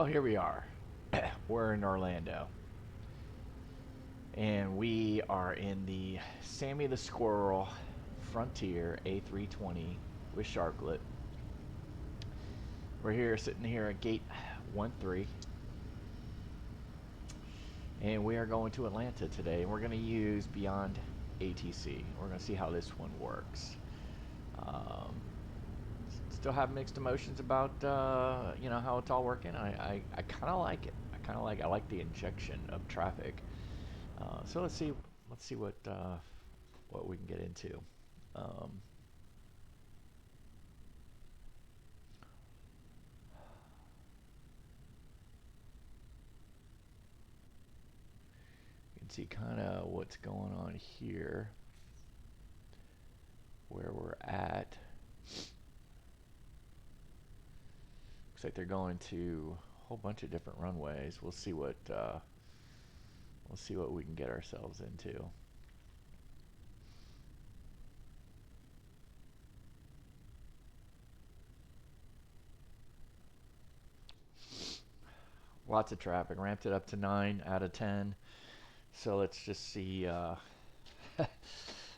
Well, here we are. We're in Orlando. And we are in the Sammy the Squirrel Frontier A320 with Sharklet. We're here sitting here at gate 13. And we are going to Atlanta today. And we're going to use BeyondATC. We're going to see how this one works. Still have mixed emotions about how it's all working. I kind of like it. I like the injection of traffic. So let's see what we can get into. You can see kind of what's going on here, where we're at. Looks like they're going to a whole bunch of different runways. We'll see what we can get ourselves into. Lots of traffic. Ramped it up to 9 out of 10. So let's just see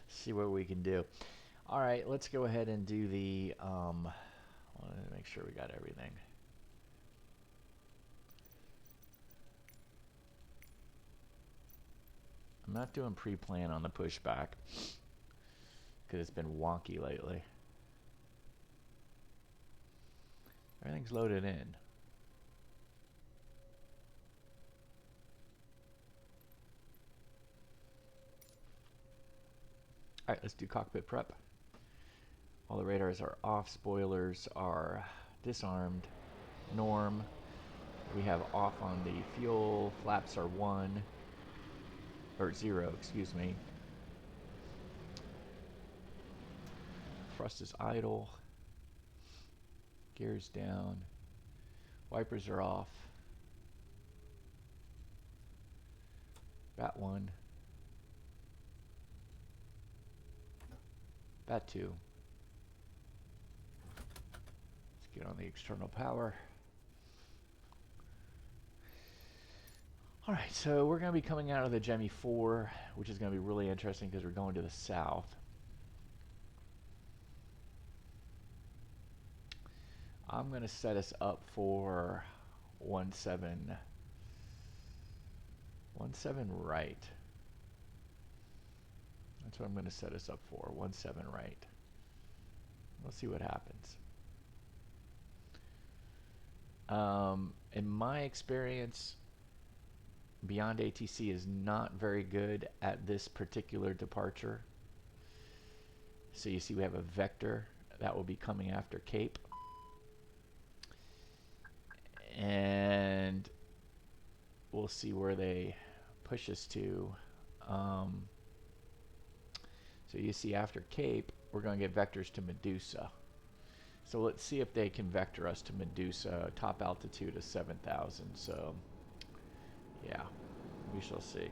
see what we can do. All right, let's go ahead and do the. Let me make sure we got everything. I'm not doing pre-plan on the pushback because it's been wonky lately. Everything's loaded in. All right, let's do cockpit prep. All the radars are off, spoilers are disarmed, norm. We have off on the fuel, flaps are 0, excuse me. Thrust is idle, gears down, wipers are off. BAT 1, BAT 2. Let's get on the external power. All right, so we're going to be coming out of the Gemi 4, which is going to be really interesting because we're going to the south. I'm going to set us up for 17 right. That's what I'm going to set us up for, 17 right. We'll see what happens. In my experience, BeyondATC is not very good at this particular departure. So you see we have a vector that will be coming after Cape. And we'll see where they push us to. So you see after Cape, we're going to get vectors to Medusa. So let's see if they can vector us to Medusa, top altitude of 7,000. So yeah, we shall see.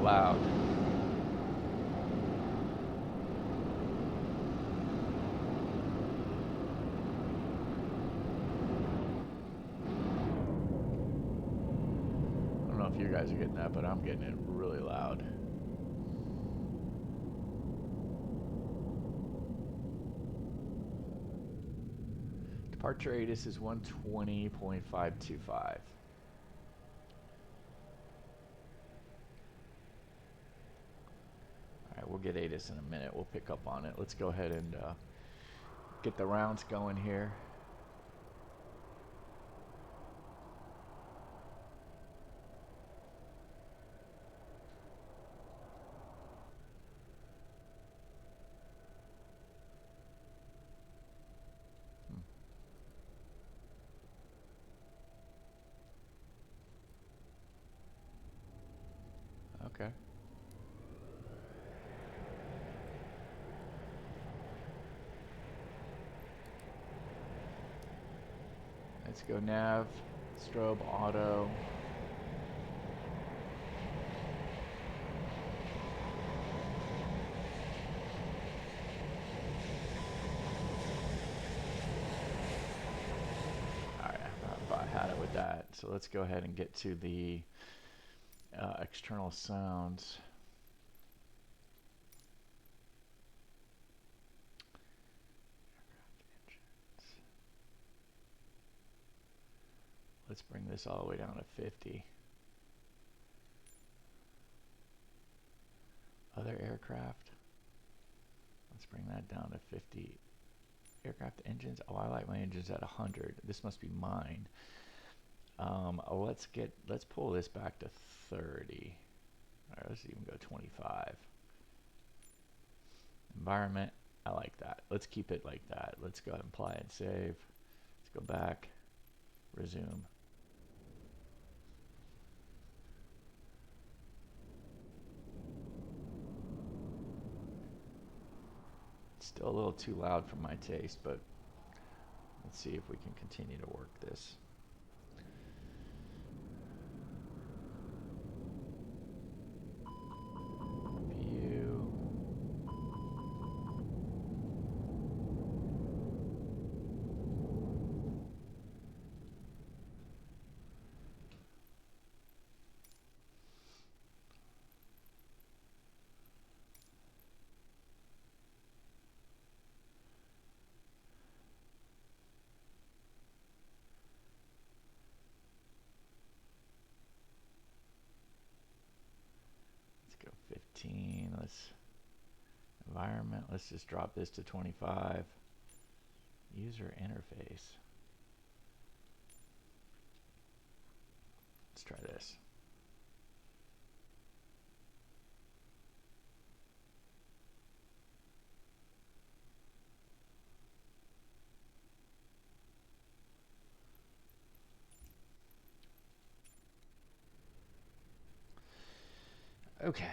Loud. I don't know if you guys are getting that, but I'm getting it really loud. Departure radius is 120.525. We'll get ATIS in a minute. We'll pick up on it. Let's go ahead and get the rounds going here. Okay. Let's go nav, strobe, auto. Alright, I had it with that. So let's go ahead and get to the external sounds. Let's bring this all the way down to 50. Other aircraft. Let's bring that down to 50. Aircraft engines. Oh, I like my engines at 100. This must be mine. Let's pull this back to 30. All right, let's even go 25. Environment. I like that. Let's keep it like that. Let's go ahead and apply and save. Let's go back. Resume. Still a little too loud for my taste, but let's see if we can continue to work this. View. Go 15. Let's environment. Let's just drop this to 25. User interface. Let's try this. Okay.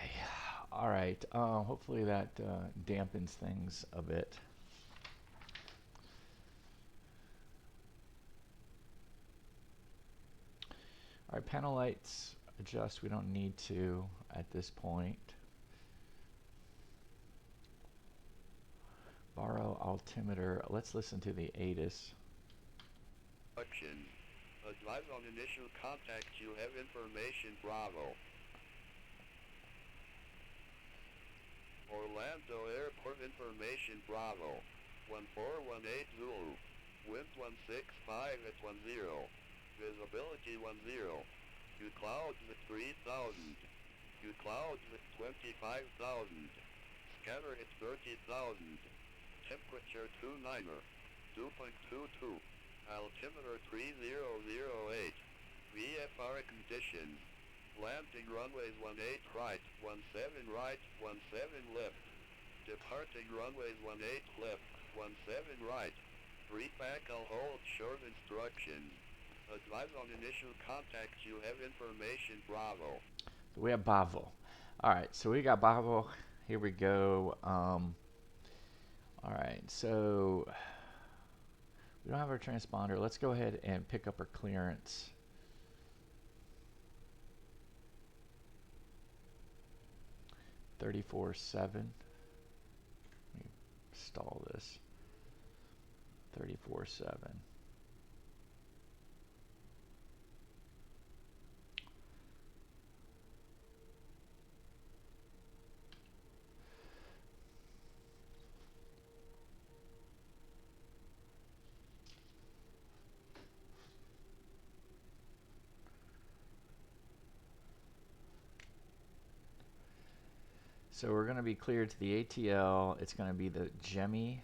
All right. Hopefully that dampens things a bit. All right, panel lights adjust. We don't need to at this point. Borrow altimeter. Let's listen to the ATIS. Advise on initial contact. You have information. Bravo. Orlando Airport information. Bravo. 14180. Wind 165 at 10. Visibility 10. You clouds at 3000. You clouds at 25,000. Scatter at 30,000. Temperature 29er. 2.22. Altimeter 3008. VFR conditions. Landing runways 18 right, 17 right, 17 left. Departing runways 18 left, 17 right. Repack I'll hold short instructions. Advise on initial contact. You have information. Bravo. We have Bravo. All right, so we got Bravo. Here we go. All right, so we don't have our transponder. Let's go ahead and pick up our clearance. $34.7. Let me stall this. $34.7. So we're going to be cleared to the ATL. It's going to be the Jemi.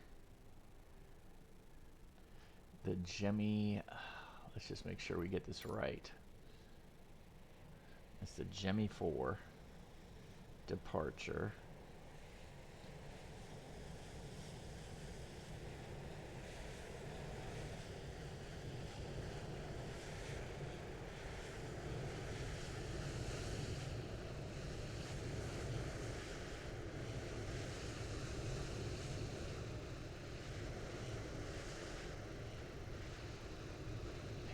Let's just make sure we get this right. It's the Jemi 4 departure.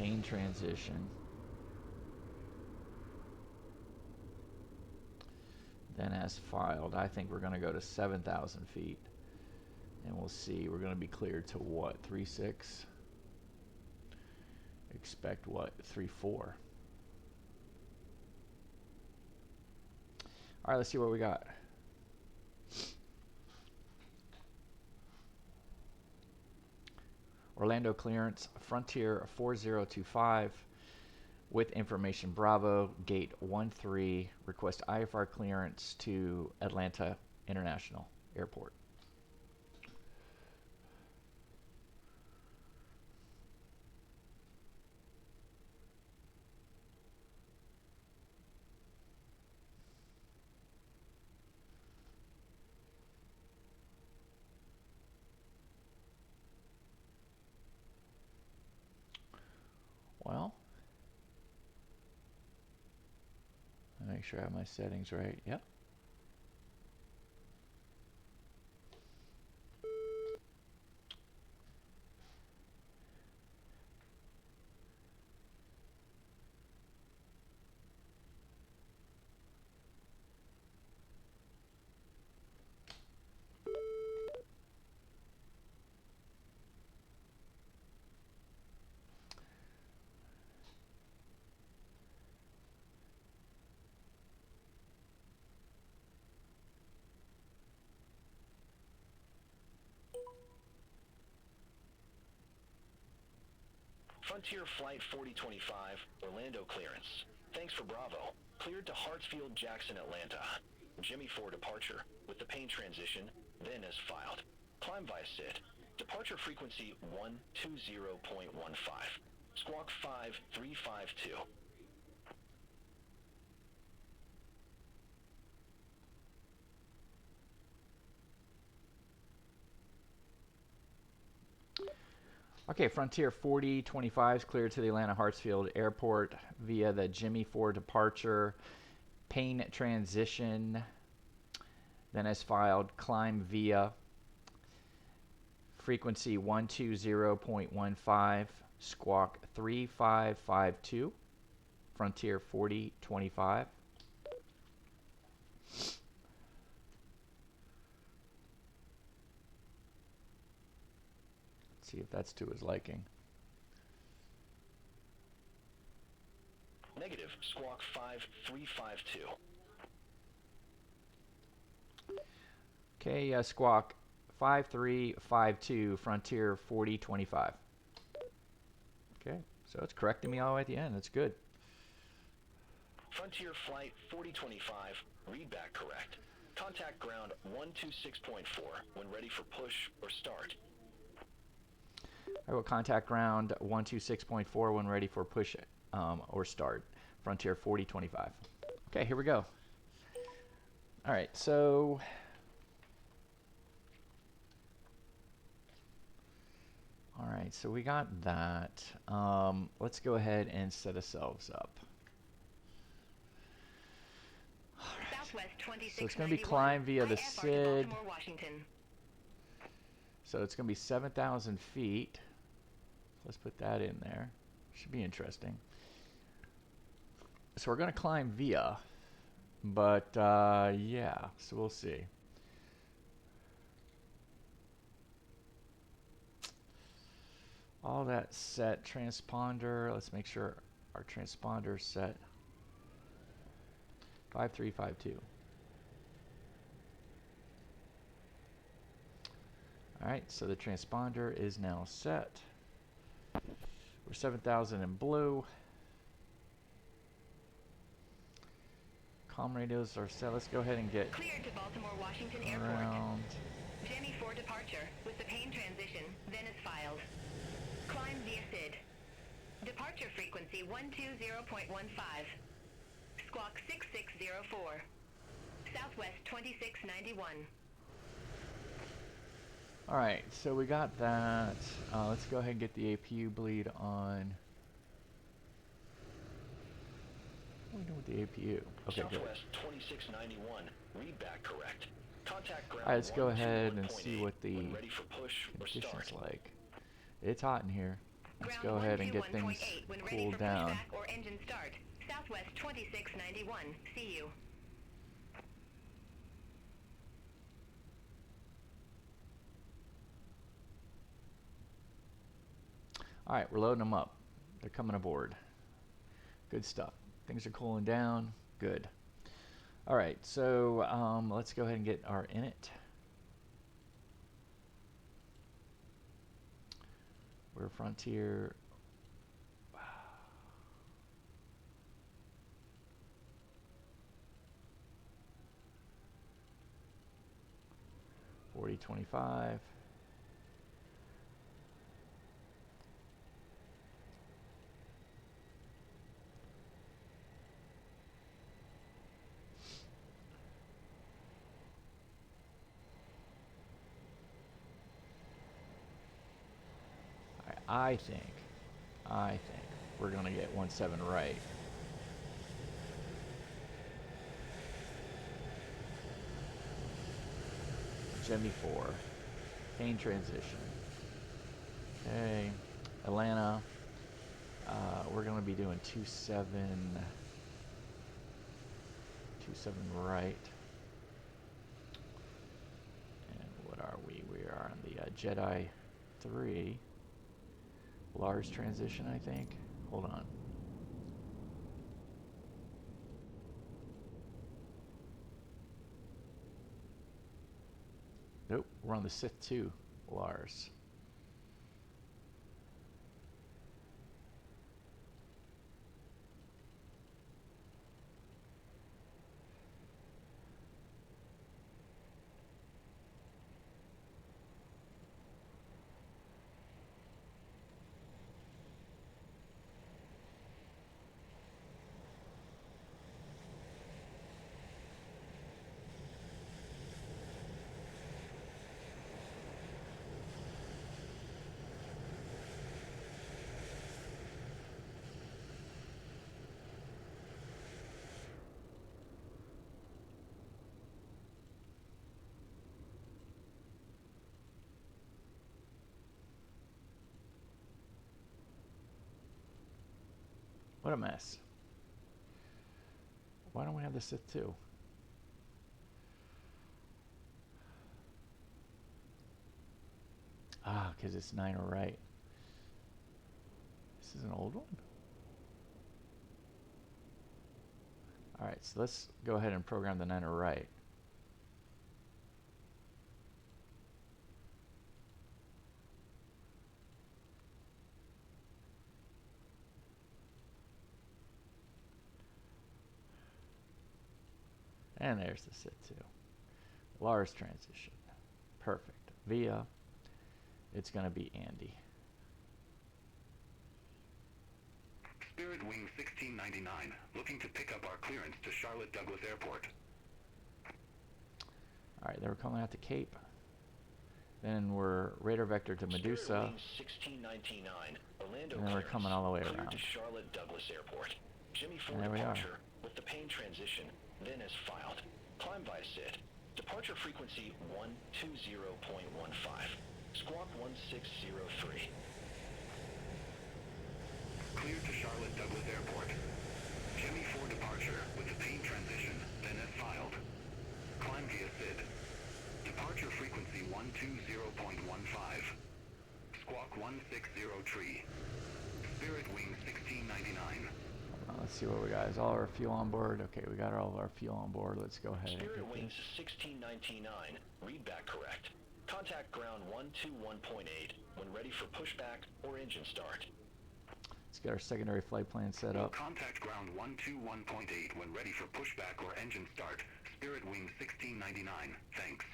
pain transition. Then as filed, I think we're going to go to 7,000 feet. And we'll see, we're going to be cleared to what, 3.6? Expect what, 3.4? All right, let's see what we got. Orlando clearance, Frontier 4025 with information Bravo, gate 13, request IFR clearance to Atlanta International Airport. Well, make sure I have my settings right. Yep. Frontier Flight 4025, Orlando clearance. Thanks for Bravo. Cleared to Hartsfield Jackson, Atlanta. Jimmy 4 departure, with the pain transition, then as filed. Climb via SID. Departure frequency 120.15. Squawk 5352. Okay, Frontier 4025 is cleared to the Atlanta Hartsfield Airport via the Jimmy 4 departure, pain transition, then as filed, climb via frequency 120.15, squawk 3552, Frontier 4025. See if that's to his liking. Negative, squawk 5352. Okay, squawk 5352, Frontier 4025. Okay, so it's correcting me all the way at the end. That's good. Frontier Flight 4025, read back correct. Contact ground 126.4 when ready for push or start. I will contact ground 126.4 when ready for push or start. Frontier 4025. Okay, here we go. All right, so we got that. Let's go ahead and set ourselves up. So it's going to be climb via the SID. So it's going to be 7,000 feet. Let's put that in there. Should be interesting. So we're going to climb via, but yeah, so we'll see. All that set. Transponder, let's make sure our transponder is set. 5352. Alright, so the transponder is now set. We're 7,000 in blue. Comm radios are set. Let's go ahead and get cleared to Baltimore Washington around. Airport. Jimmy 4 departure with the pain transition, then is filed. Climb via SID. Departure frequency 120.15. Squawk 6604. Southwest 2691. Alright, so we got that. Let's go ahead and get the APU bleed on. What are we doing with the APU? Okay, good. Southwest 2691, read back correct. Contact ground. Alright, let's go ahead and see what the when ready for push or conditions start. like. It's hot in here. Let's Ground go ahead and get 121.8 things when ready cooled for down. pushback or engine start. Southwest 2691. See you. All right, we're loading them up. They're coming aboard. Good stuff. Things are cooling down. Good. All right, so let's go ahead and get our init. We're Frontier. $40.25. I think we're gonna get 17 right. Jimmy 4. Pain transition. Okay. Atlanta. We're gonna be doing 27 right. And what are we? We are on the Jedi 3. Lars transition, I think. Hold on. Nope, we're on the Sith 2, Lars. What a mess. Why don't we have the Sith 2? Ah, because it's 9 right. This is an old one? Alright, so let's go ahead and program the 9 right. And there's the Sith 2. Lars transition. Perfect. Via. It's going to be Andy. Spirit Wing 1699, looking to pick up our clearance to Charlotte Douglas Airport. Alright, they were calling out to Cape. Then we're radar vector to Medusa. Spirit Wing 1699, Orlando And then we're coming all the way cleared around. to Charlotte Douglas Airport. Jimmy 4 And there we are. departure with the pain transition, then as filed. Climb via SID. Departure frequency 120.15. Squawk 1603. Cleared to Charlotte Douglas Airport. Jimmy 4 departure with the pain transition, then as filed. Climb via SID. Departure frequency 120.15. Squawk 1603. Spirit Wing 1699. Let's see what we got. Is all our fuel on board? Okay, we got all of our fuel on board. Let's go ahead and Spirit get Wings this. 1699. Read back correct. Contact ground 121.8 when ready for pushback or engine start. Let's get our secondary flight plan set up. Contact ground 121.8 when ready for pushback or engine start. Spirit Wing 1699. Thanks.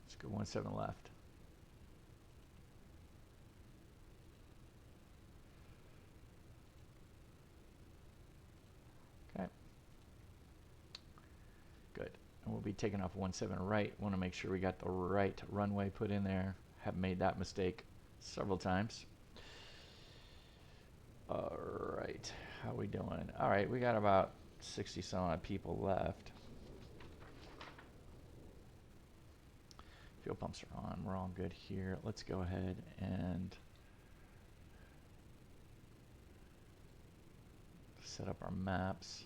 Let's go 17 left. Okay. Good. And we'll be taking off 17 right. Want to make sure we got the right runway put in there. Have made that mistake several times. All right. How we doing? All right. We got about 60 some odd people left. Fuel pumps are on. We're all good here. Let's go ahead and set up our maps.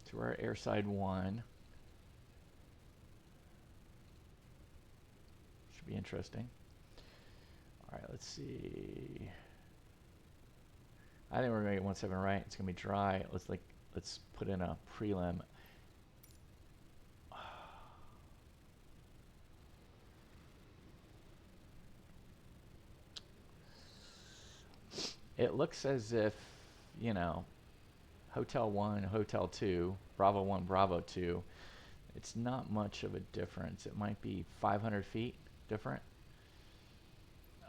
So we're at airside 1. Should be interesting. All right, let's see. I think we're gonna get 17 right. It's gonna be dry. Let's put in a prelim. It looks as if, you know, Hotel 1, Hotel 2, Bravo 1, Bravo 2, it's not much of a difference. It might be 500 feet different.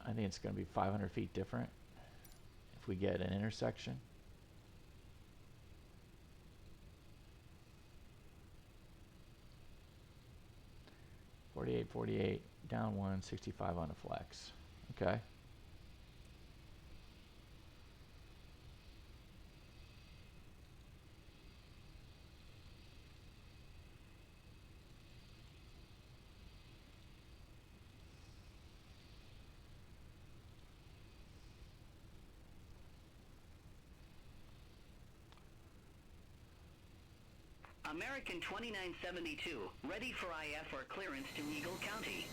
I think it's going to be 500 feet different if we get an intersection. $48.48, down 1, 65 on the flex. Okay. American 2972, ready for IF or clearance to Eagle County.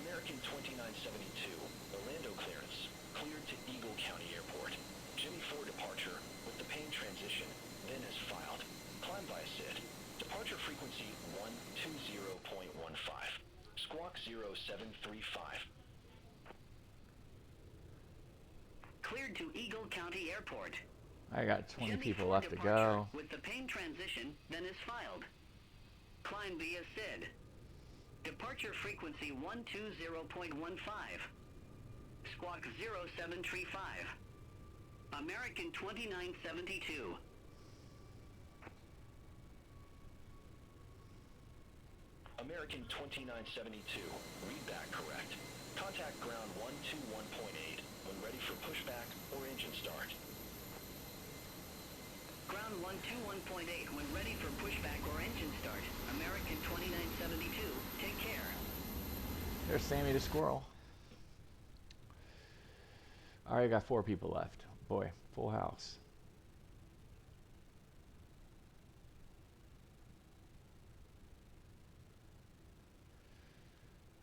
American 2972, Orlando clearance, cleared to Eagle County Airport. Jimmy 4 departure with the Payne transition, then as filed. Climb via SID. Departure frequency 120.15. Squawk 0735. Cleared to Eagle County Airport. I got 20 Jimmy people 4 left to departure go. with the Payne transition, then is filed. Climb via SID. Departure frequency 120.15. Squawk 0735. American 2972. American 2972, read back correct. Contact ground 121.8 when ready for pushback or engine start. Ground 121.8 when ready for pushback or engine start. American 2972, take care. There's Sammy the squirrel. Alright, got 4 people left. Boy, full house.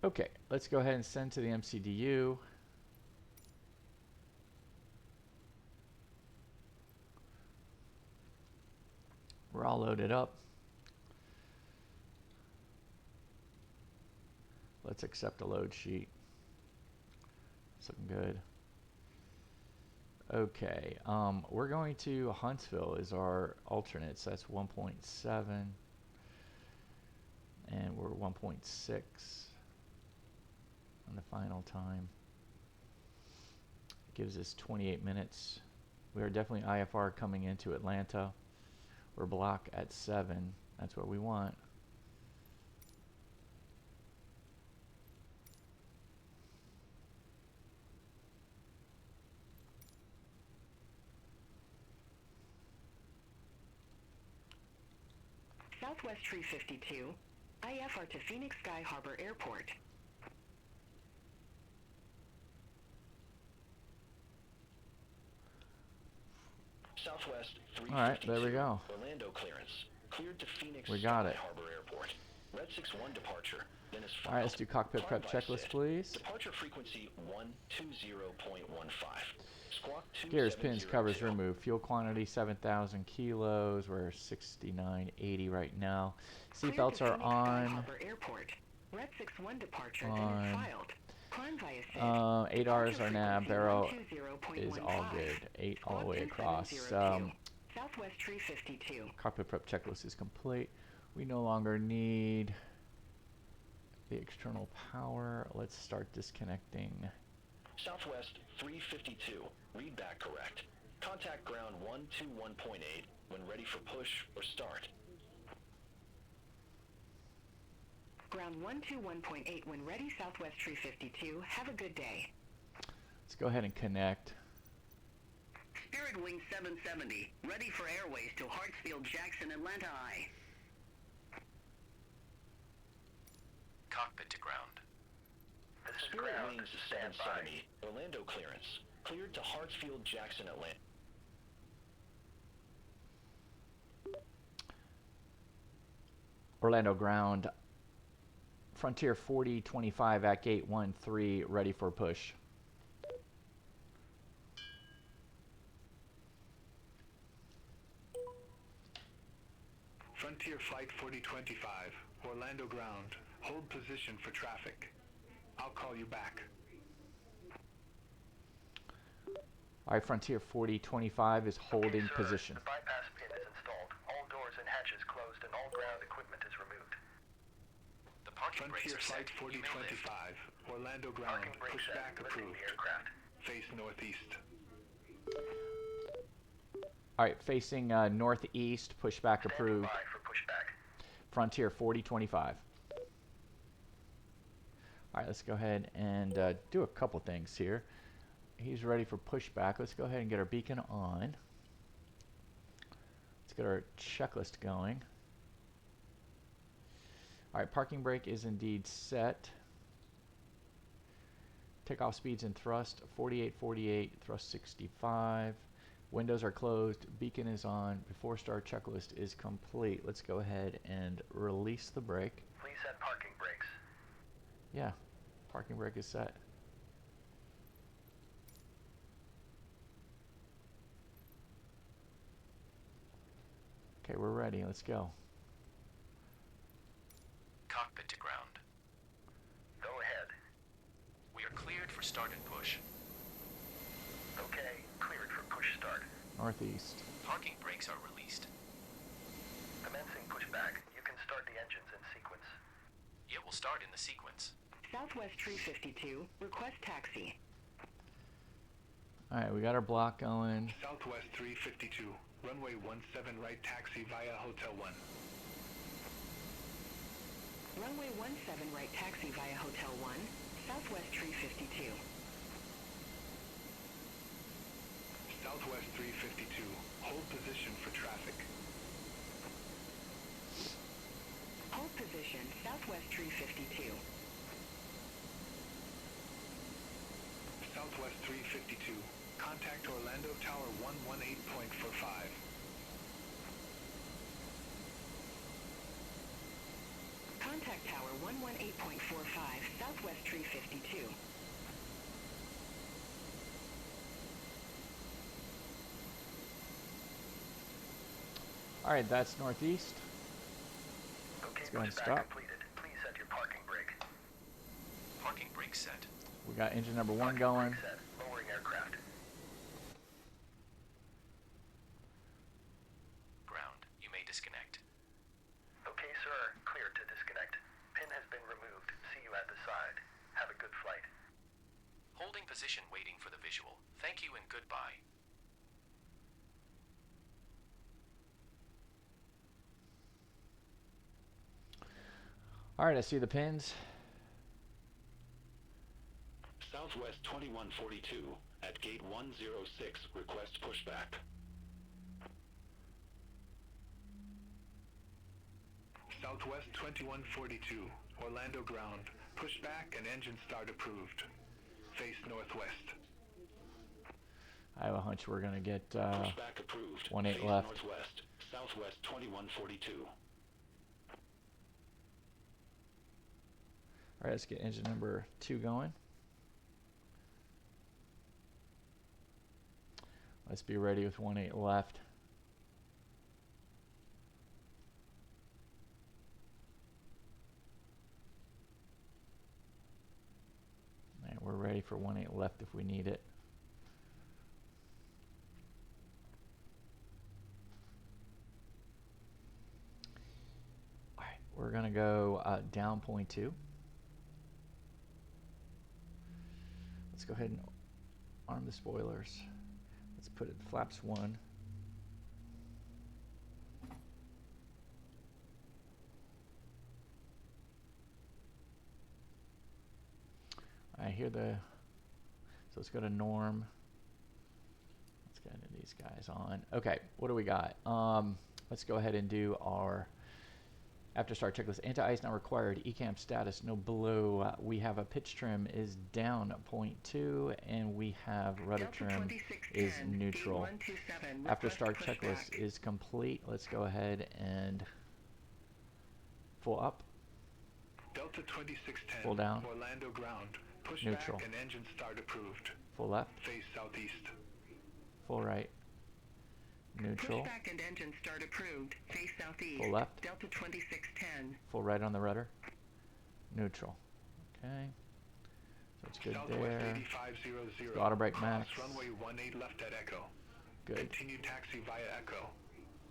Okay, let's go ahead and send to the MCDU. We're all loaded up. Let's accept a load sheet. It's looking good. Okay, we're going to Huntsville is our alternates. That's 1.7. And we're 1.6 on the final time. Gives us 28 minutes. We are definitely IFR coming into Atlanta. We're block at 7. That's what we want. Southwest 352, IFR to Phoenix Sky Harbor Airport. Southwest 352. All right, there we go. Orlando clearance, cleared to Phoenix We got Sky it. Harbor Airport. Red 61 departure, then is filed. All right, let's do cockpit prep checklist, please. Departure frequency 120.15. Squawk 2702. Gears, pins, covers removed. Fuel quantity 7,000 kilos. We're 69.80 right now. Seatbelts are on. Red 61 departure On. filed. Climb via SID. 8 R's our Departure nav. frequency Barrel 120.15. is all good. 8 all the way across. Southwest 352. Cockpit prep checklist is complete. We no longer need the external power. Let's start disconnecting. Southwest 352. Read back correct. Contact ground 121.8 when ready for push or start. Ground 121.8 when ready, Southwest 352. Have a good day. Let's go ahead and connect. Spirit Wing 770, ready for airways to Hartsfield, Jackson, Atlanta I. Cockpit to ground. This is Spirit Wings 770, Orlando clearance. Cleared to Hartsfield, Jackson, Atlanta. Orlando ground. Frontier 4025 at gate 13, ready for push. Frontier Flight 4025, Orlando ground. Hold position for traffic. I'll call you back. All right, Frontier 4025 is holding Okay, sir. position. The bypass pin is installed. All doors and hatches closed and all ground equipment is removed. The parking brakes Frontier are set. Flight You may lift. 4025, Orlando ground. Parking brake Push set. back Lifting approved. the aircraft. Face northeast. All right, facing northeast, pushback Standing approved. by for pushback. Frontier 4025. All right, let's go ahead and do a couple things here. He's ready for pushback. Let's go ahead and get our beacon on. Let's get our checklist going. All right, parking brake is indeed set. Takeoff speeds and thrust 48, thrust 65. Windows are closed, beacon is on, before start checklist is complete. Let's go ahead and release the brake. Please set parking brakes. Yeah, parking brake is set. Okay, we're ready, let's go. Cockpit to ground. Go ahead. We are cleared for start and push. Okay, cleared for push start. Northeast. Parking brakes are released. Commencing pushback. You can start the engines in sequence. It will start in the sequence. Southwest 352, request taxi. All right, we got our block going. Southwest 352, runway 17 right taxi via Hotel 1. Runway 17 right taxi via Hotel 1, Southwest 352. Southwest 352, hold position for traffic. Hold position, Southwest 352. Southwest 352, contact Orlando Tower 118.45. Contact Tower 118.45, Southwest 352. All right, that's northeast. Okay, Let's go ahead and pushback stop. completed. Please set your parking brake. Parking brakes set. We got engine number 1 Parking going. brake set. Lowering aircraft. Ground. You may disconnect. Okay, sir. Clear to disconnect. Pin has been removed. See you at the side. Have a good flight. Holding position waiting for the visual. Thank you and goodbye. All right, I see the pins. Southwest 2142, at gate 106, request pushback. Southwest 2142, Orlando ground. Pushback and engine start approved. Face northwest. I have a hunch we're gonna get Pushback approved. 18 Face left. northwest. Southwest 2142. All right, let's get engine number 2 going. Let's be ready with 18 left. And we're ready for 18 left if we need it. All right, we're gonna go down 0.2. Let's go ahead and arm the spoilers. Let's put it flaps 1. hear the, so let's go to norm. Let's get into these guys on. Okay, what do we got? Let's go ahead and do our after start checklist. Anti-ice not required. ECAM status no below. We have a pitch trim is down 0.2 and we have rudder trim is neutral. After start checklist is complete. Let's go ahead and full up. Delta 2610. Full down. Orlando ground. Push Neutral. back and engine start approved. Full left. Face southeast. Full right. Neutral. Pushback and engine start approved. Face southeast. Full left. Delta 2610. Full right on the rudder. Neutral. Okay. So it's good Southwest there. 8500. Auto brake max. Cross runway 18 left at Echo. Good. Continue taxi via Echo.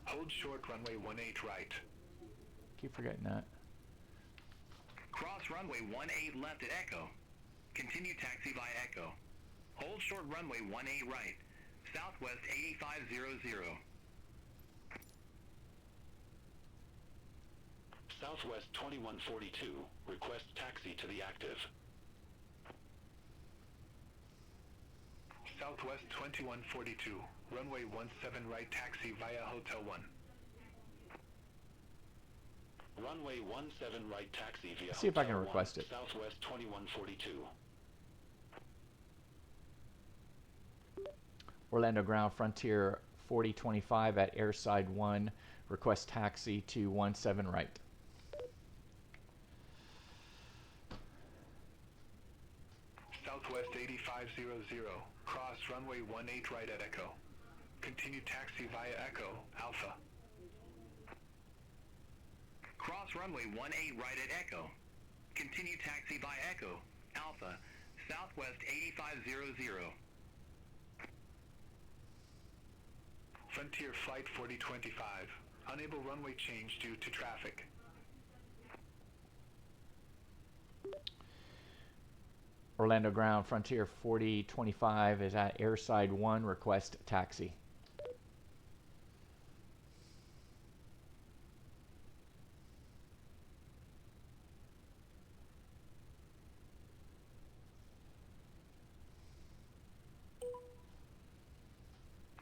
Hold short runway 18 right. Keep forgetting that. Cross runway 18 left at Echo. Continue taxi via Echo. Hold short runway 18 right. Southwest 8500. Southwest 2142. Request taxi to the active. Southwest 2142. Runway 17 right taxi via Hotel 1. Runway 17 right taxi via Let's see if I can Hotel 1, request it. Southwest 2142. Orlando ground Frontier 4025 at airside 1. Request taxi to 17 right. Southwest 8500. Cross runway 18 right at Echo. Continue taxi via Echo, Alpha. Cross runway 18 right at Echo. Continue taxi via Echo, Alpha, Southwest 8500. Frontier Flight 4025. Unable runway change due to traffic. Orlando ground Frontier 4025 is at airside 1. Request taxi.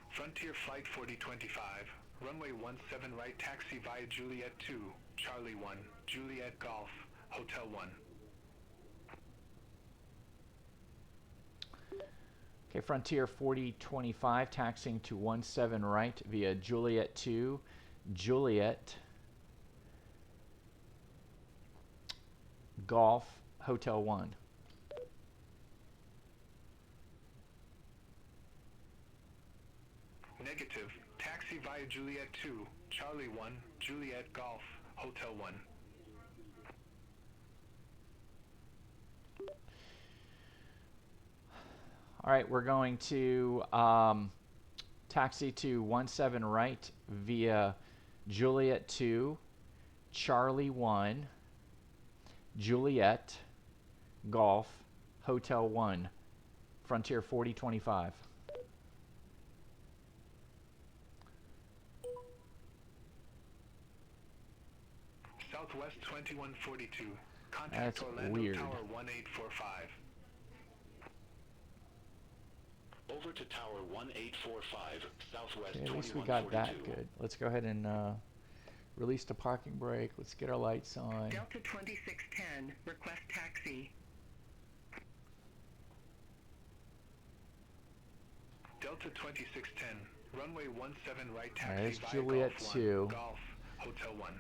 Frontier Flight 4025. Runway 17 right taxi via Juliet 2, Charlie 1, Juliet Golf, Hotel 1. Okay, Frontier 4025 taxiing to 17 right via Juliet 2, Juliet Golf, Hotel 1. Negative. Taxi via Juliet 2, Charlie 1, Juliet Golf, Hotel 1. All right, we're going to taxi to 17 right via Juliet 2, Charlie 1, Juliet Golf, Hotel 1, Frontier 4025. Southwest 2142. Contact That's Orlando weird. Tower 1845. Over to Tower 1845, Southwest Okay, at least 2142. we got that good. Let's go ahead and release the parking brake. Let's get our lights on. Delta 2610, request taxi. Delta 2610. Runway 17 right All right, taxi there's via Juliet Golf 2. 1, Golf, Hotel 1.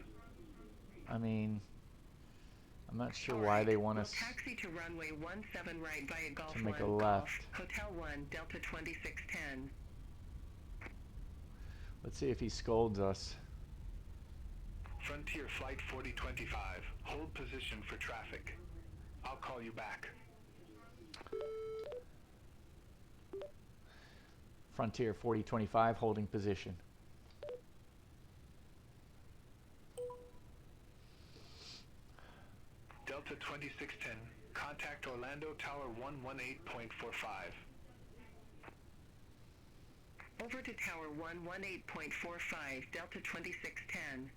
I mean, I'm not sure why they want We'll us taxi to runway 17 right via Golf to make 1 a Golf, left. Hotel 1, Delta 2610. Let's see if he scolds us. Frontier Flight 4025. Hold position for traffic. I'll call you back. Frontier 4025 holding position. Delta 2610. Contact Orlando Tower 118.45. Over to Tower 118.45, Delta 2610.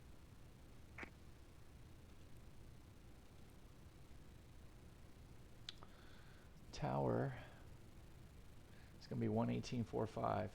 tower. It's going to be 118.45.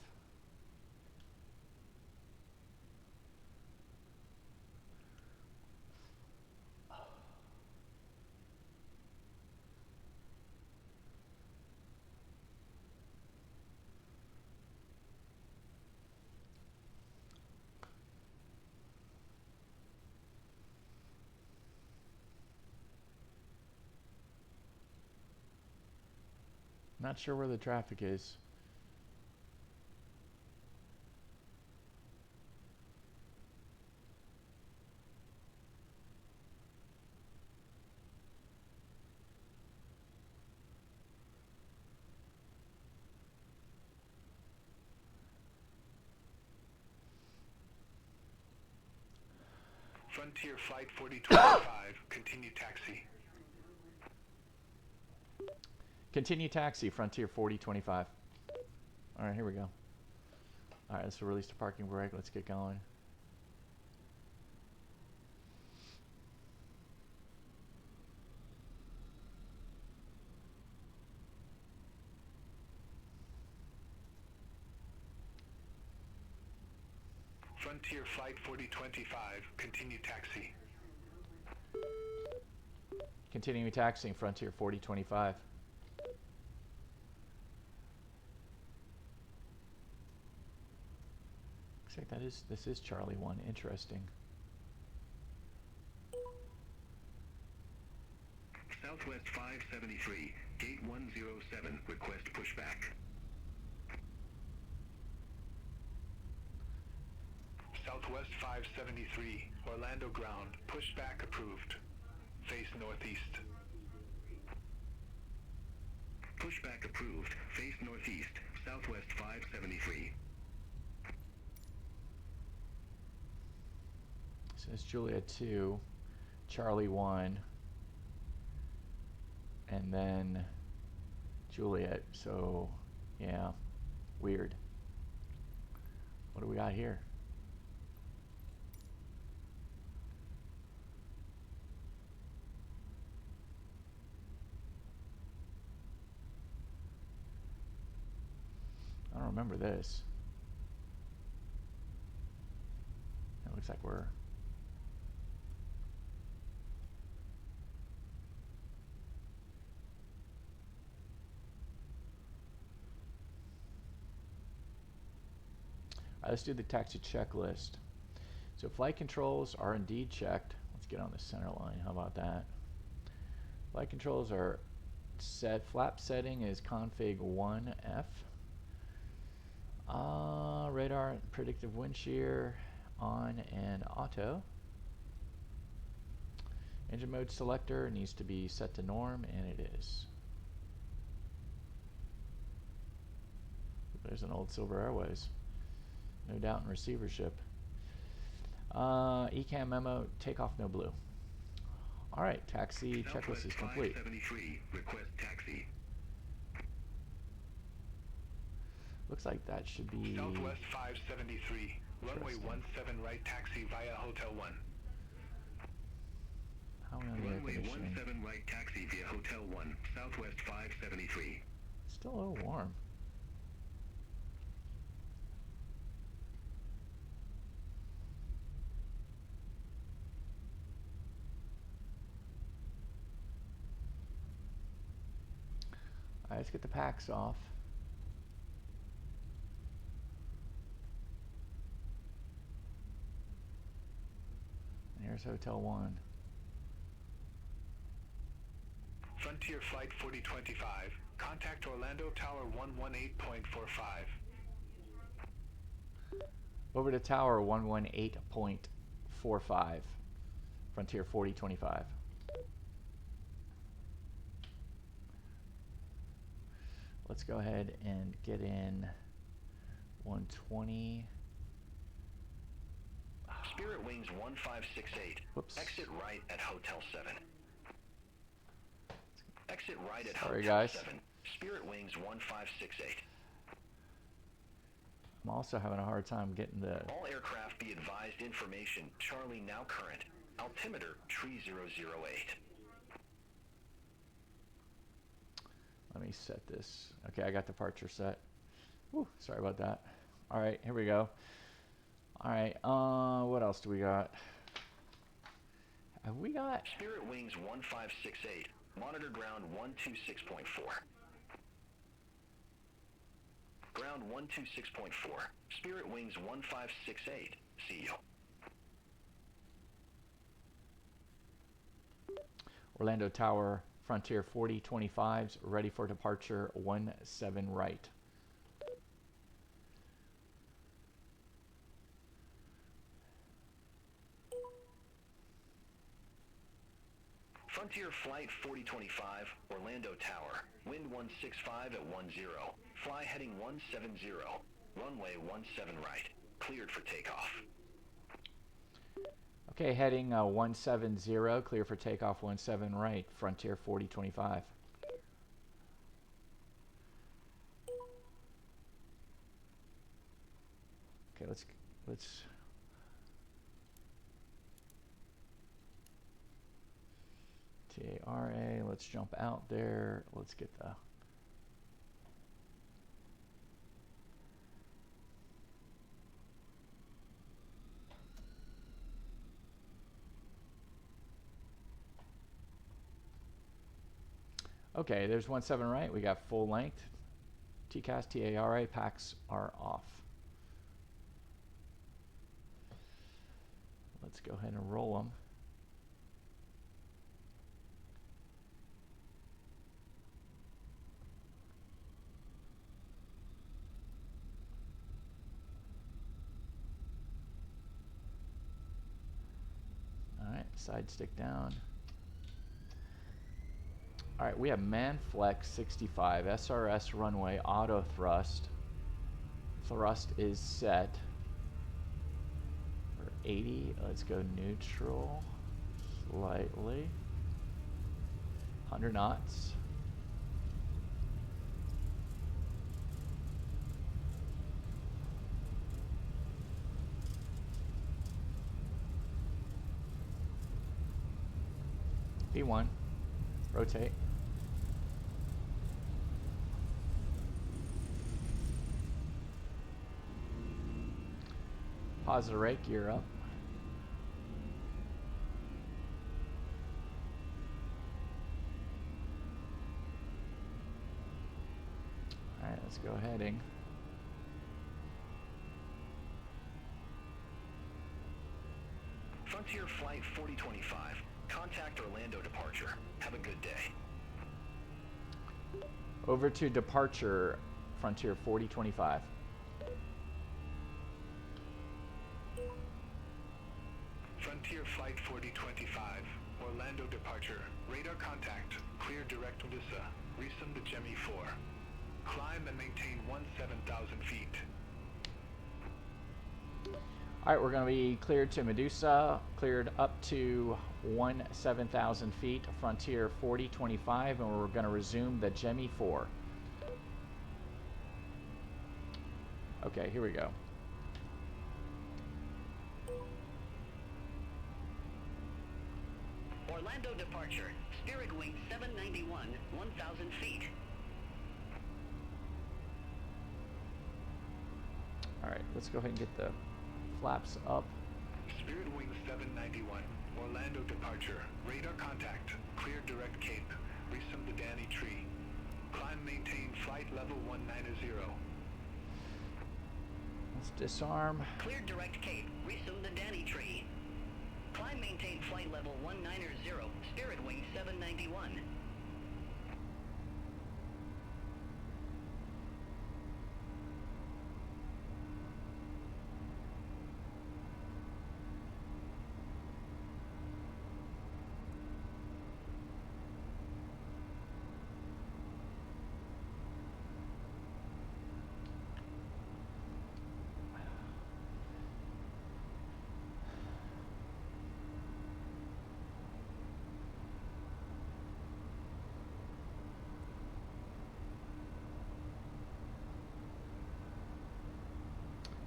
Not sure where the traffic is. Frontier Flight 4025, continue taxi. Continue taxi, Frontier 4025. All right, here we go. All right, let's release the parking brake. Let's get going. Frontier Flight 4025, continue taxi. Continuing taxiing, Frontier 4025. Looks like this is Charlie 1. Interesting. Southwest 573, gate 107, request pushback. Southwest 573, Orlando ground, pushback approved. Face northeast. Pushback approved, face northeast, Southwest 573. So it's Juliet 2, Charlie 1, and then Juliet. So, yeah, weird. What do we got here? I don't remember this. It looks like we're... All right, let's do the taxi checklist. So flight controls are indeed checked. Let's get on the center line. How about that? Flight controls are set. Flap setting is config 1F. Radar predictive wind shear on and auto. Engine mode selector needs to be set to norm, and it is. There's an old Silver Airways. No doubt in receivership. ECAM memo, takeoff no blue. All right, taxi checklist is complete. 573, request taxi. Looks like that should be... Southwest 573, runway 17 right taxi via Hotel 1. How are we on the air Runway conditioning? 17 right taxi via Hotel 1, Southwest 573. Still a little warm. All right, let's get the packs off. And here's Hotel 1. Frontier Flight 4025, contact Orlando Tower 118.45. Over to Tower 118.45. Frontier 4025. Let's go ahead and get in 120. Spirit Wings 1568. Whoops. Exit right at Hotel 7. Exit right at Sorry, Hotel guys. 7. Spirit Wings 1568. I'm also having a hard time getting the... All aircraft be advised information. Charlie now current. Altimeter tree 008. Let me set this. Okay, I got departure set. Whew, sorry about that. All right, here we go. All right, what else do we got? Have we got? Spirit Wings 1568, monitor ground 126.4. Ground 126.4, Spirit Wings 1568, see you. Orlando Tower, Frontier 4025s, ready for departure, 17 right. Frontier Flight 4025, Orlando Tower, wind 165 at 10, fly heading 170, runway 17 right, cleared for takeoff. Okay, heading 170, clear for takeoff 17 right, Frontier 4025. Okay, let's TARA, let's jump out there. Let's get the okay, there's 17 right. We got full length. TCAS, TARA, packs are off. Let's go ahead and roll them. All right, side stick down. All right, we have Manflex 65, SRS runway, auto thrust. Thrust is set for 80. Let's go neutral, slightly. 100 knots. B1, rotate. Pause the rake, gear up. All right, let's go heading. Frontier Flight 4025, contact Orlando departure. Have a good day. Over to departure, Frontier 4025. Frontier Flight 4025, Orlando departure. Radar contact. Clear direct Medusa. Resum to Gemmy 4. Climb and maintain 17,000 feet. All right, we're going to be cleared to Medusa, cleared up to 17,000 feet, Frontier 4025, and we're going to resume the Gemmy 4. Okay, here we go. Orlando departure, Spirit Wing 791, 1,000 feet. All right, let's go ahead and get the flaps up. Spirit Wing 791, Orlando departure. Radar contact. Clear direct Cape. Resum to Danny Tree. Climb maintain flight level 190. Let's disarm. Cleared direct Cape, resume the Danny Tree. Climb maintain flight level 190, Spirit Wing 791.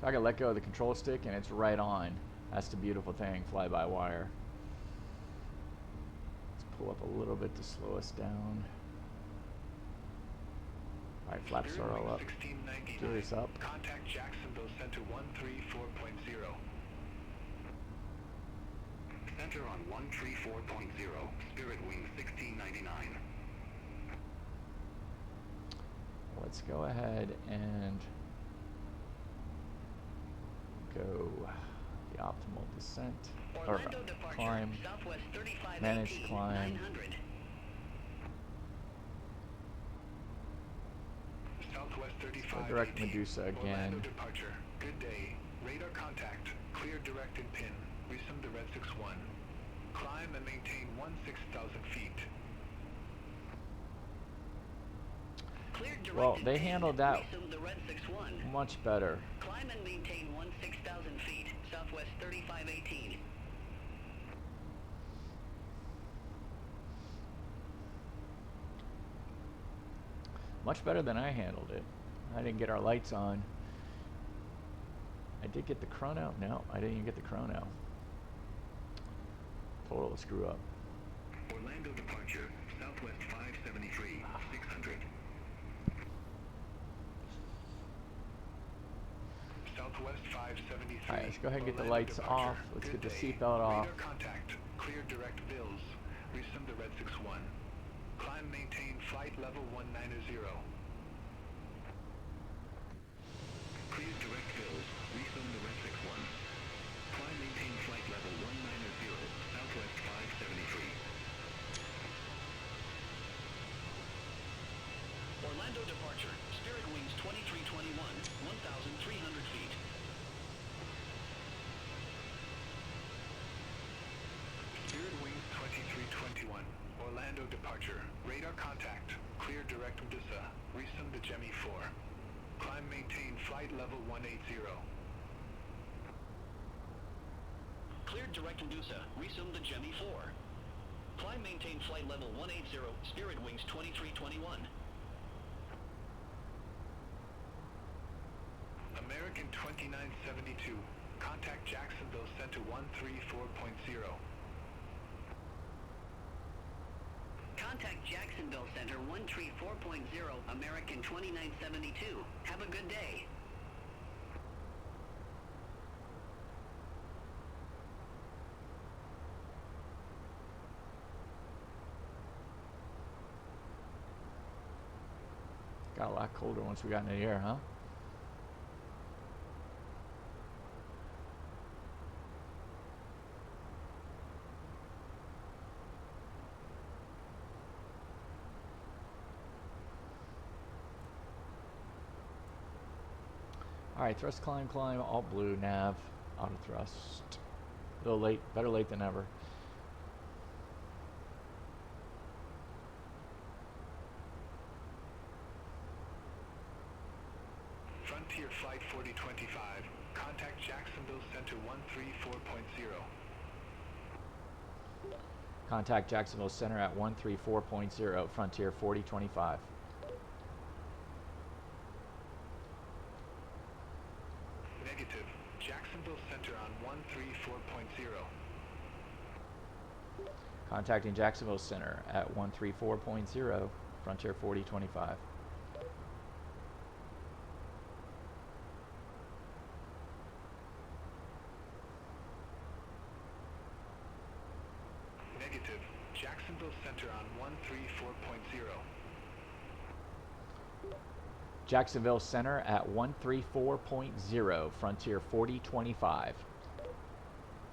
So I can let go of the control stick and it's right on. That's the beautiful thing, fly-by-wire. Let's pull up a little bit to slow us down. Alright, flaps Spirit are all Wing up. 1699. Gears up. Contact Jacksonville Center 134.0. Center on 134.0, Spirit Wing 1699. Let's go ahead and go the optimal descent or Orlando departure, climb, Southwest 35 manage AT, climb. 900. Southwest 35. direct 18. Medusa again. Orlando departure. Good day. Radar contact. Clear direct and pin. Resum the Red 61. Climb and maintain 16,000 feet. Cleared direct Well, and they pin. handled that Resume the Red 61. much better. Climb and maintain 16,000 feet, Southwest 3518. Much better than I handled it. I didn't get our lights on. I did get the chrono. No, I didn't even get the chrono. Total screw up. Orlando departure, Southwest 573, 600. Southwest 573. Alright, let's go ahead and get the Orlando lights departure. off. Let's Good get the day. seatbelt off. Radar contact. Clear direct bills. Resum the Red 61. Climb maintain flight level 190. Clear direct bills, resume the Red 61. Climb maintain flight level 190, Southwest 573. Orlando departure. Spirit Wings 2321, 1,300 feet. Spirit Wings 2321. Orlando departure. Radar contact. Clear direct Medusa. Resum the Jemmy 4. Climb maintain flight level 180. Cleared direct Medusa. Resume the Jemmy 4. Climb maintain flight level 180, Spirit Wings 2321. American 2972. Contact Jacksonville Center 134.0. Contact Jacksonville Center 134.0, American 2972. Have a good day. Got a lot colder once we got in the air, huh? Alright, thrust climb, all blue, nav, auto thrust. A little late, better late than ever. Frontier Flight 4025. Contact Jacksonville Center 134.0. Contact Jacksonville Center at 134.0, Frontier 4025. Negative. Jacksonville Center on 134.0. Contacting Jacksonville Center at 134.0, Frontier 4025. Negative. Jacksonville Center on 134.0. Jacksonville Center at 134.0, Frontier 4025.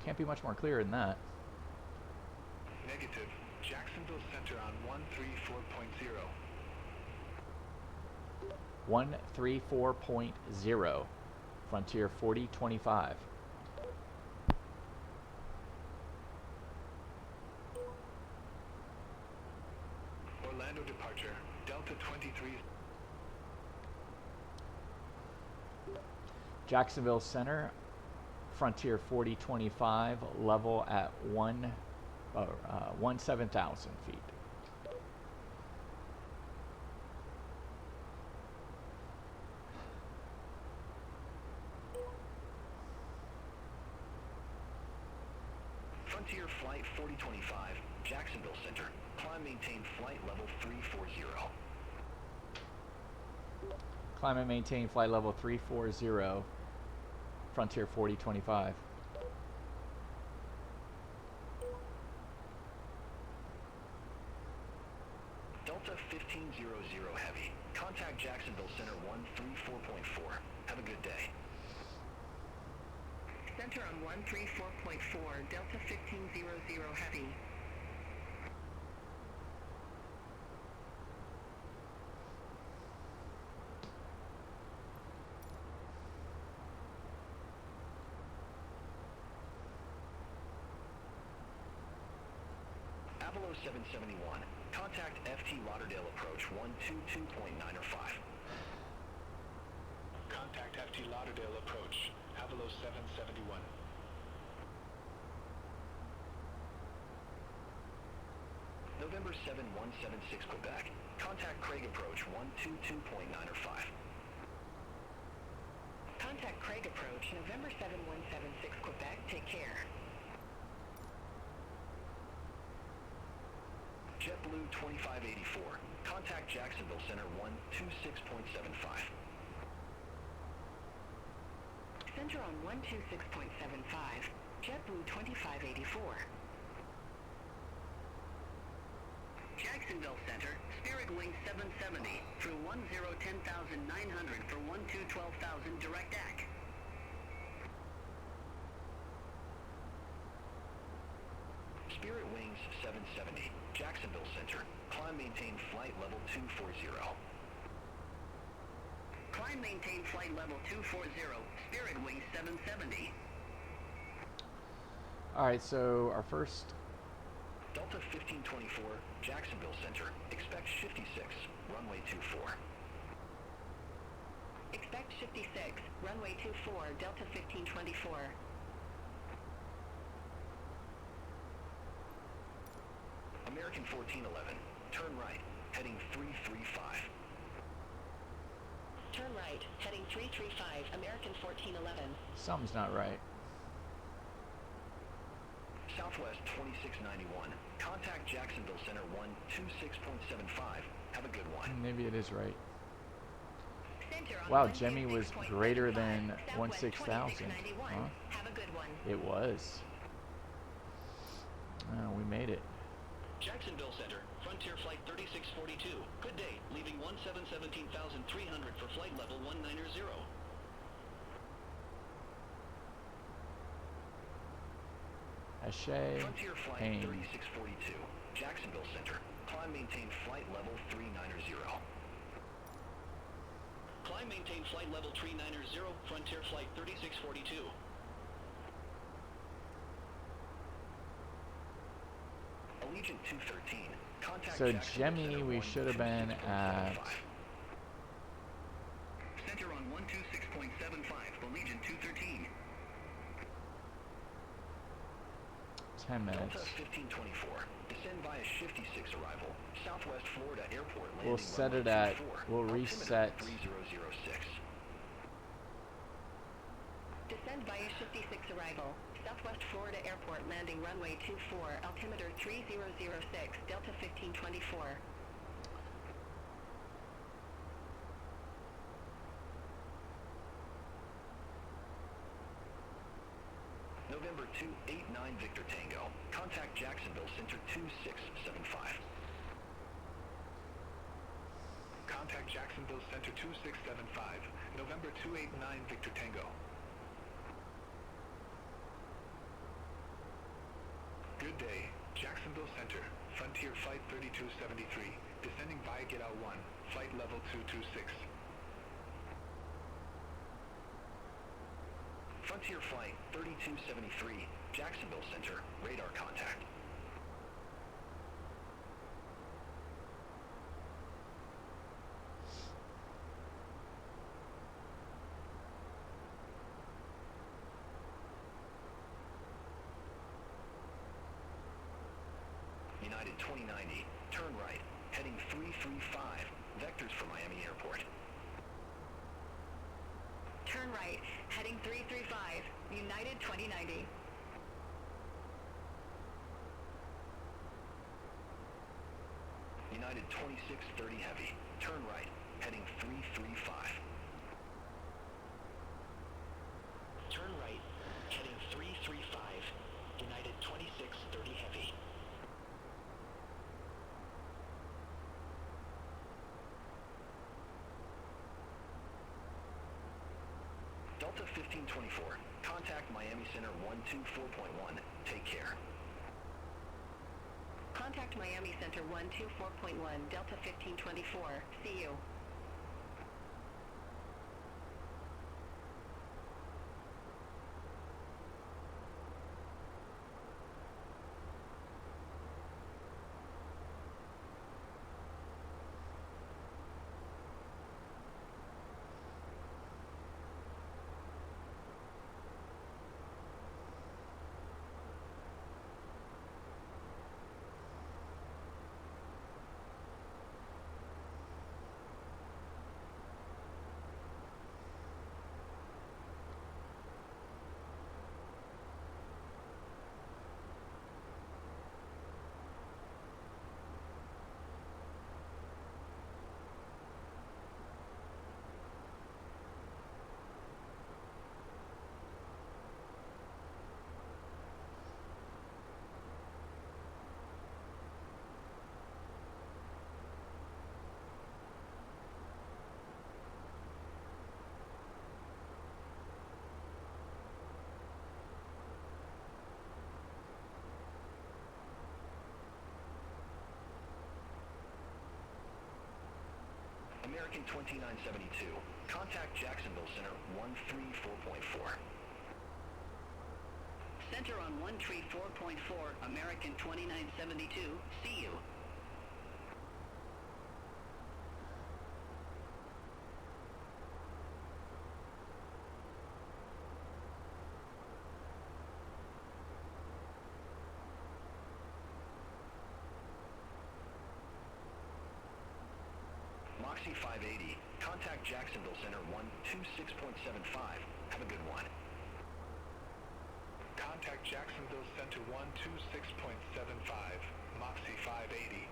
Can't be much more clear than that. Negative. Jacksonville Center on 134.0. 134.0, Frontier 4025. Orlando departure. Delta 23. Jacksonville Center, Frontier 4025, level at 17,000 feet. Frontier Flight 4025, Jacksonville Center. Climb maintain flight level 340. Climb and maintain flight level 340, Frontier 4025. Delta 1500 Heavy. Contact Jacksonville Center 134.4. Have a good day. Center on 134.4, Delta 1500 Heavy. Avalo 771. Contact FT Lauderdale approach 122.905. Contact FT Lauderdale approach, Avalo 771. November 7176 Quebec. Contact Craig approach 122.905. Contact Craig approach, November 7176 Quebec. Take care. JetBlue 2584. Contact Jacksonville Center 126.75. Center on 126.75, JetBlue 2584. Jacksonville Center, Spirit Wing 770 through 1010,900 for 12,000 direct AC. Spirit Wings 770. Jacksonville Center. Climb maintain flight level 240. Climb maintain flight level 240, Spirit Wing 770. Alright, so our first... Delta 1524, Jacksonville Center. Expect shifty 6, runway 24. Expect shifty 6, runway 24, Delta 1524. American 1411. Turn right, heading 335. Turn right, heading 335, American 1411. Something's not right. Southwest 2691. Contact Jacksonville Center 126.75. Have a good one. Maybe it is right. Center on Wow, Jemmy was 126.75, greater than Southwest 16,000. 2691. Huh? Have a good one. It was. Oh, we made it. Jacksonville Center, Frontier Flight 3642. Good day, leaving 17,300 for flight level 190. Ashay, Frontier Flight Payne. 3642. Jacksonville Center. Climb maintain flight level 390. Climb maintain flight level 390, Frontier Flight 3642. Allegiant 213. Contact So Jacksonville Jemmy, Center we should have been at 126.75. Center on 126.75, Allegiant 213. 10 minutes. Delta 1524. Descend via shifty 6 arrival. Southwest Florida Airport landing. We'll set it runway at, 24, we'll altimeter reset. 3006. Descend via shifty 6 arrival. Southwest Florida Airport landing runway 24, altimeter 3006, Delta 1524. November 289 Victor Tango. Contact Jacksonville Center 2675. Contact Jacksonville Center 2675, November 289 Victor Tango. Good day, Jacksonville Center, Frontier Flight 3273, descending via Gate Out 1, flight level 226. Frontier Flight 3273, Jacksonville Center, radar contact. United 2090, turn right, heading 335, vectors for Miami Airport. Turn right, heading 335, United 2090. United 2630 Heavy, turn right, heading 335. Delta 1524, contact Miami Center 124.1. Take care. Contact Miami Center 124.1, Delta 1524. See you. American 2972, contact Jacksonville Center 134.4. Center on 134.4, American 2972. See you. Moxie 580, contact Jacksonville Center 126.75. Have a good one. Contact Jacksonville Center 126.75, Moxie 580.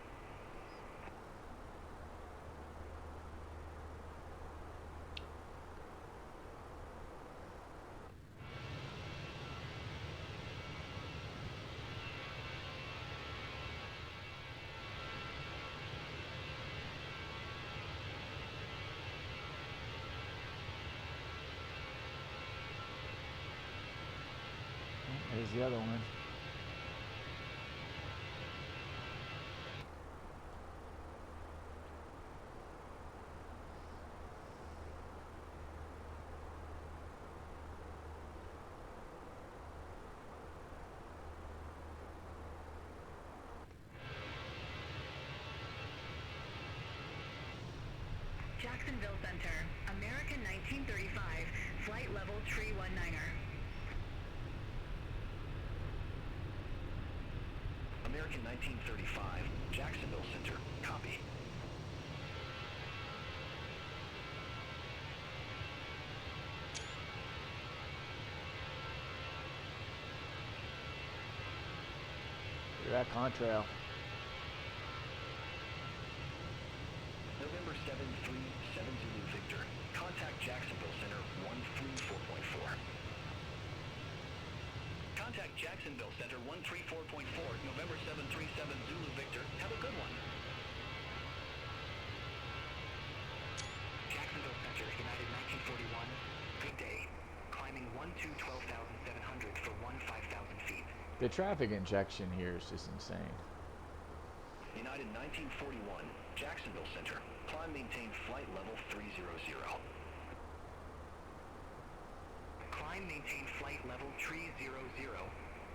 Here's the other one. Jacksonville Center, American 1935, flight level 319er. American 1935, Jacksonville Center, copy. You're at Contrail. November 737 Zulu Victor, contact Jacksonville Center 134.4. Contact Jacksonville Center 134.4, November 737 Zulu Victor. Have a good one. Jacksonville Center, United 1941. Good day. Climbing 12,700 for 5,000 feet. The traffic injection here is just insane. United 1941, Jacksonville Center. Climb maintain flight level 300. Climb maintain flight level 300.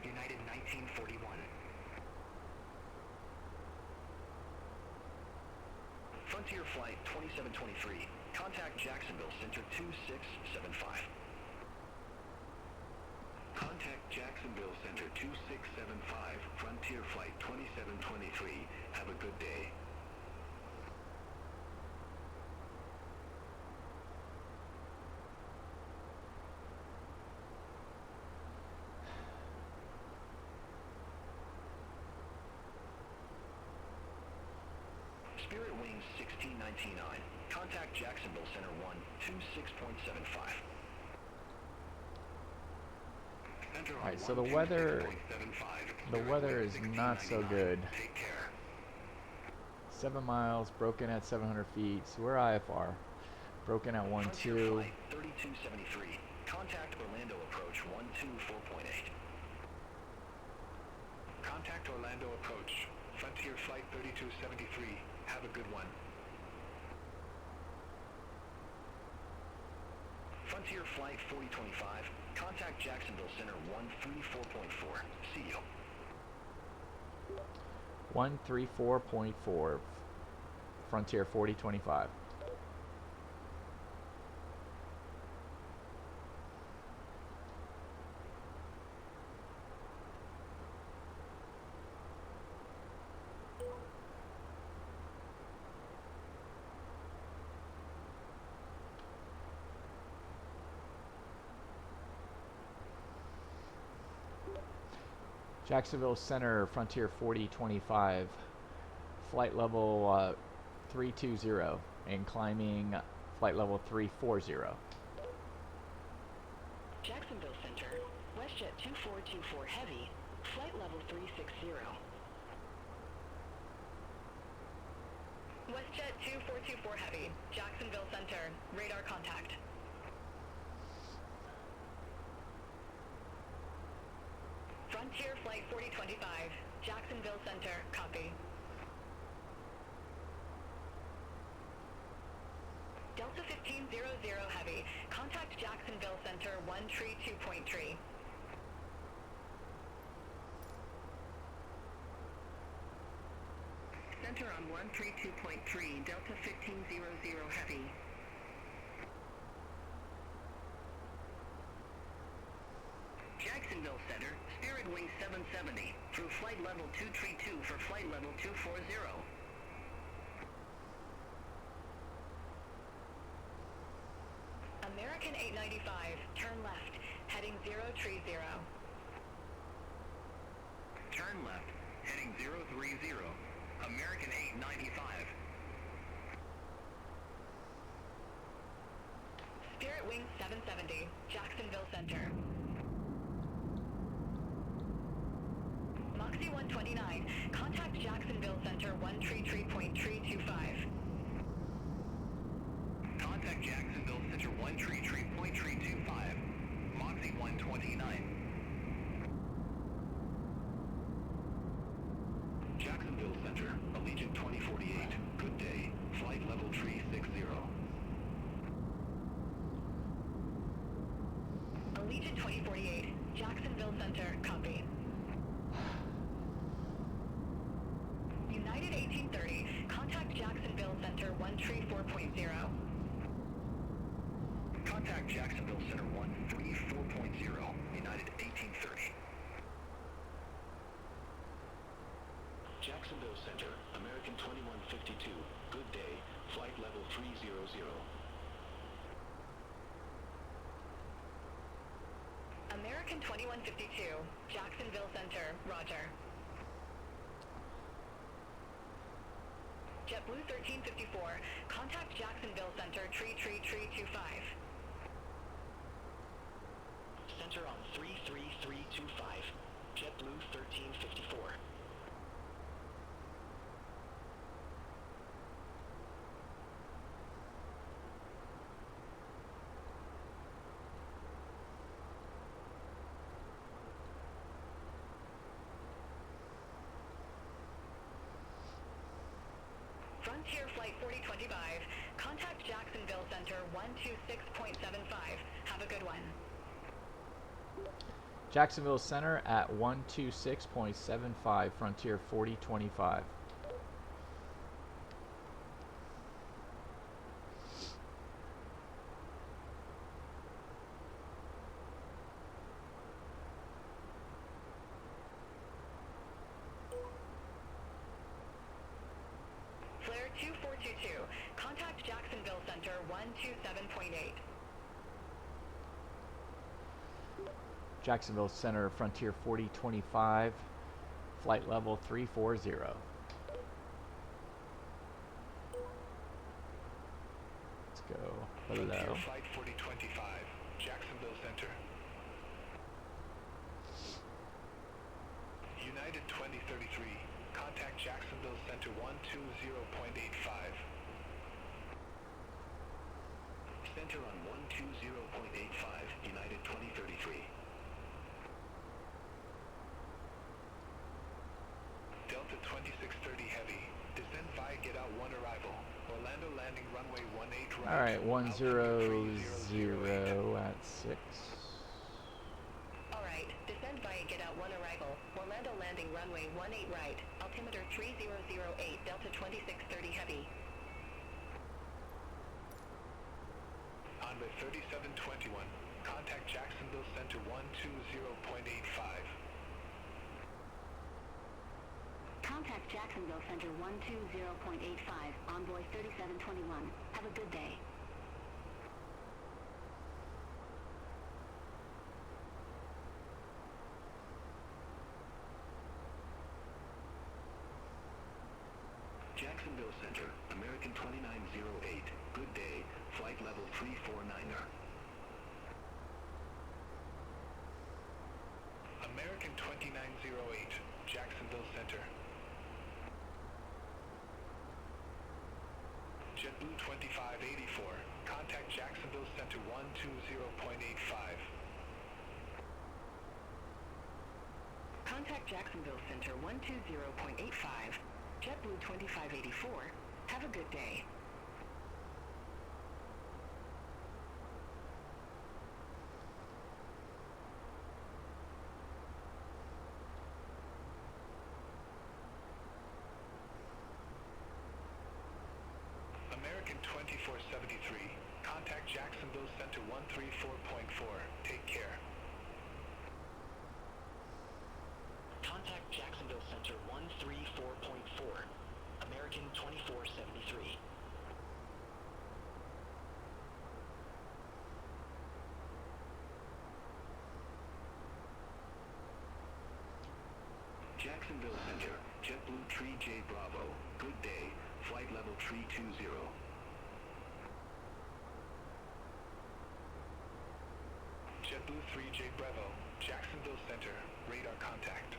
United 1941. Frontier Flight 2723. Contact Jacksonville Center 2675. Contact Jacksonville Center 2675. Frontier Flight 2723. Have a good day. Spirit Wings 1699. Contact Jacksonville Center 126.75. Alright, so the weather is not so good. Take care. 7 miles, broken at 700 feet. So we're IFR. Broken at 1.2. Frontier Flight 3273. Contact Orlando approach 124.8. Contact Orlando approach. Frontier Flight 3273. Have a good one. Frontier Flight 4025. Contact Jacksonville Center 134.4. See you. 134.4 Frontier 4025. Jacksonville Center, Frontier 4025, flight level 320 and climbing flight level 340. Jacksonville Center, WestJet 2424 Heavy, flight level 360. WestJet 2424 Heavy, Jacksonville Center, radar contact. Frontier Flight 4025, Jacksonville Center, copy. Delta 1500 Heavy, contact Jacksonville Center 132.3. Center on 132.3, Delta 1500 Heavy. Jacksonville Center, Spirit Wing 770, through flight level 232 for flight level 240. American 895, turn left, heading 030. Turn left, heading 030. American 895. Spirit Wing 770, Jacksonville Center. Moxie 129, contact Jacksonville Center 133.325. Contact Jacksonville Center 133.325. Moxie 129. Jacksonville Center, Allegiant 2048. Good day. Flight level 360. Allegiant 2048, Jacksonville Center, copy. United 1830, contact Jacksonville Center 134.0. Contact Jacksonville Center 134.0. United 1830. Jacksonville Center, American 2152. Good day. Flight level 300. American 2152, Jacksonville Center, roger. JetBlue 1354, contact Jacksonville Center 33325. Center on 33325. JetBlue 1354. Frontier Flight 4025, contact Jacksonville Center 126.75. Have a good one. Jacksonville Center at 126.75 Frontier 4025. Flare 2422, contact Jacksonville Center 127.8. Jacksonville Center, Frontier 4025, flight level 340. Let's go. Hello. Frontier Flight 4025, Jacksonville Center. United 2033, contact Jacksonville Center 120.85. Center on 120.85, United 2033. Delta 2630 Heavy. Descend via get out 1 arrival. Orlando landing runway 18 right. All right, 100 Altimeter 3008. at 6. Alright, descend via get out 1 arrival. Orlando landing runway 18 right. Altimeter 3008, Delta 2630 Heavy. Envoy 3721. Contact Jacksonville Center 120.85. Contact Jacksonville Center 120.85, Envoy 3721. Have a good day. Jacksonville Center, American 2908. Good day. Flight level 349er. American 2908. Jacksonville Center. JetBlue 2584. Contact Jacksonville Center 120.85. Contact Jacksonville Center 120.85, JetBlue 2584. Have a good day. American 2473. Contact Jacksonville Center 134.4. Take care. Contact Jacksonville Center 134.4. American 2473. Jacksonville Center, JetBlue 3J Bravo. Good day. Flight level 320. JetBlue 3J Bravo. Jacksonville Center. Radar contact.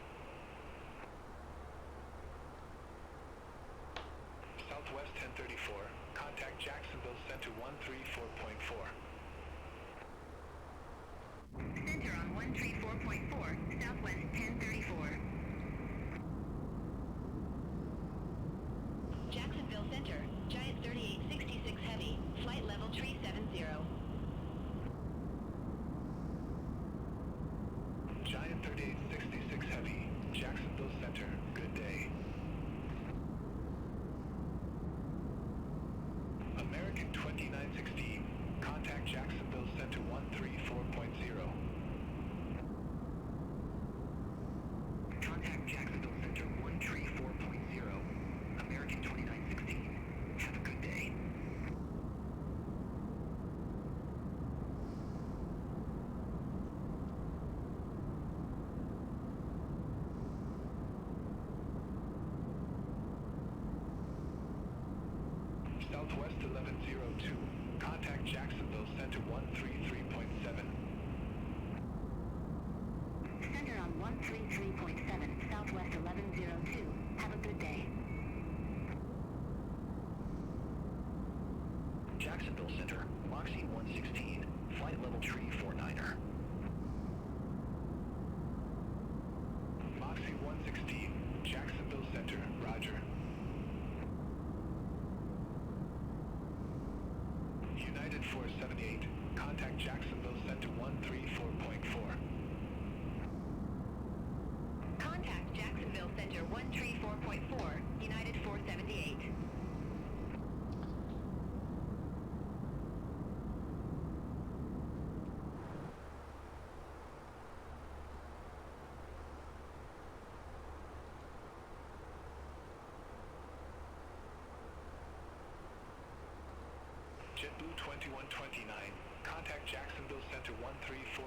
Southwest 1034. Contact Jacksonville Center 134.4. Center on 134.4, Southwest 1034. Jacksonville Center, Giant 3866 Heavy, flight level 370. Giant 3866 Heavy. Jacksonville Center. Good day. American 2916. Contact Jacksonville Center 134.0. Contact Jacksonville Center 134.0. American 2916. Have a good day. Southwest 1102. Contact Jacksonville Center 133.7. Center on 133.7, Southwest 1102. Have a good day. Jacksonville Center, Moxie 116. Flight level 349er. Moxie 116. Jacksonville Center. Roger. United 478. Contact Jacksonville Center 134.4. Contact Jacksonville Center 134.4, United 478. JetBlue 2129. Contact Jacksonville Center 134.0.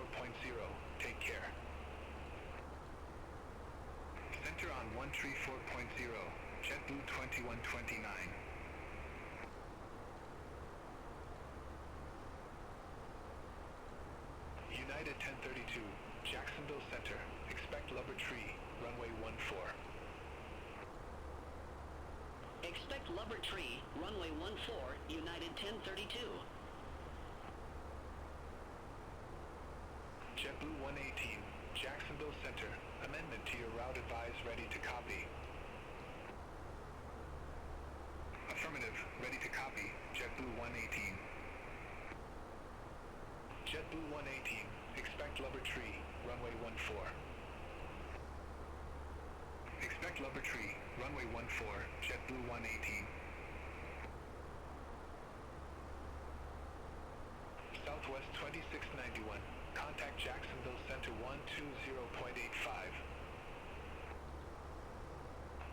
Take care. Center on 134.0. JetBlue 2129. United 1032. Jacksonville Center. Expect Lubber Tree. Runway 14. Expect Lubber Tree, runway 14, United 1032. Route advised, ready to copy. Affirmative, ready to copy. JetBlue 118. JetBlue 118, expect lubber tree, runway 14. Expect lubber tree, runway 14, JetBlue 118. Southwest 2691, contact Jacksonville Center 120.85.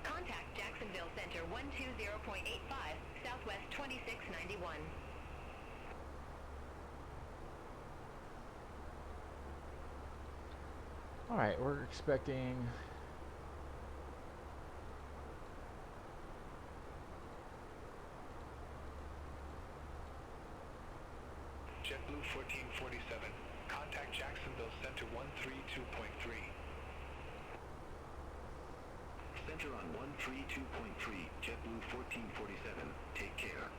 Contact Jacksonville Center 120.85, Southwest 2691. All right, we're expecting JetBlue 1447, contact Jacksonville Center 132.3. Center on 132.3, JetBlue 1447. Take care.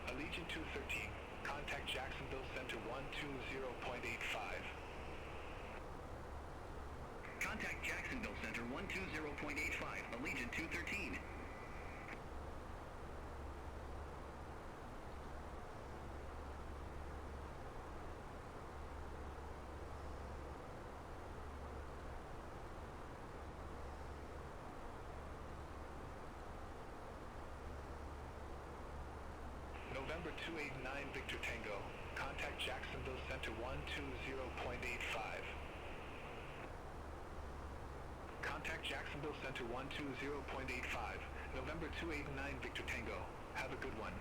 Allegiant 213, contact Jacksonville Center 120.85. Contact Jacksonville Center 120.85, Allegiant 213. November 289 Victor Tango, contact Jacksonville Center 120.85. Contact Jacksonville Center 120.85, November 289 Victor Tango. Have a good one.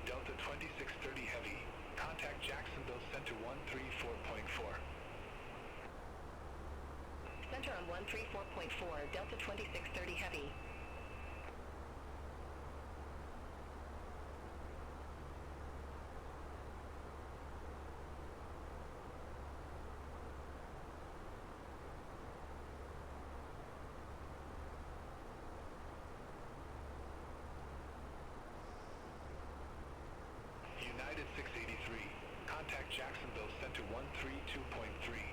Delta 2630 Heavy, contact Jacksonville Center 134.4. Center on 134.4, Delta 2630 Heavy. United 683, contact Jacksonville Center 132.3.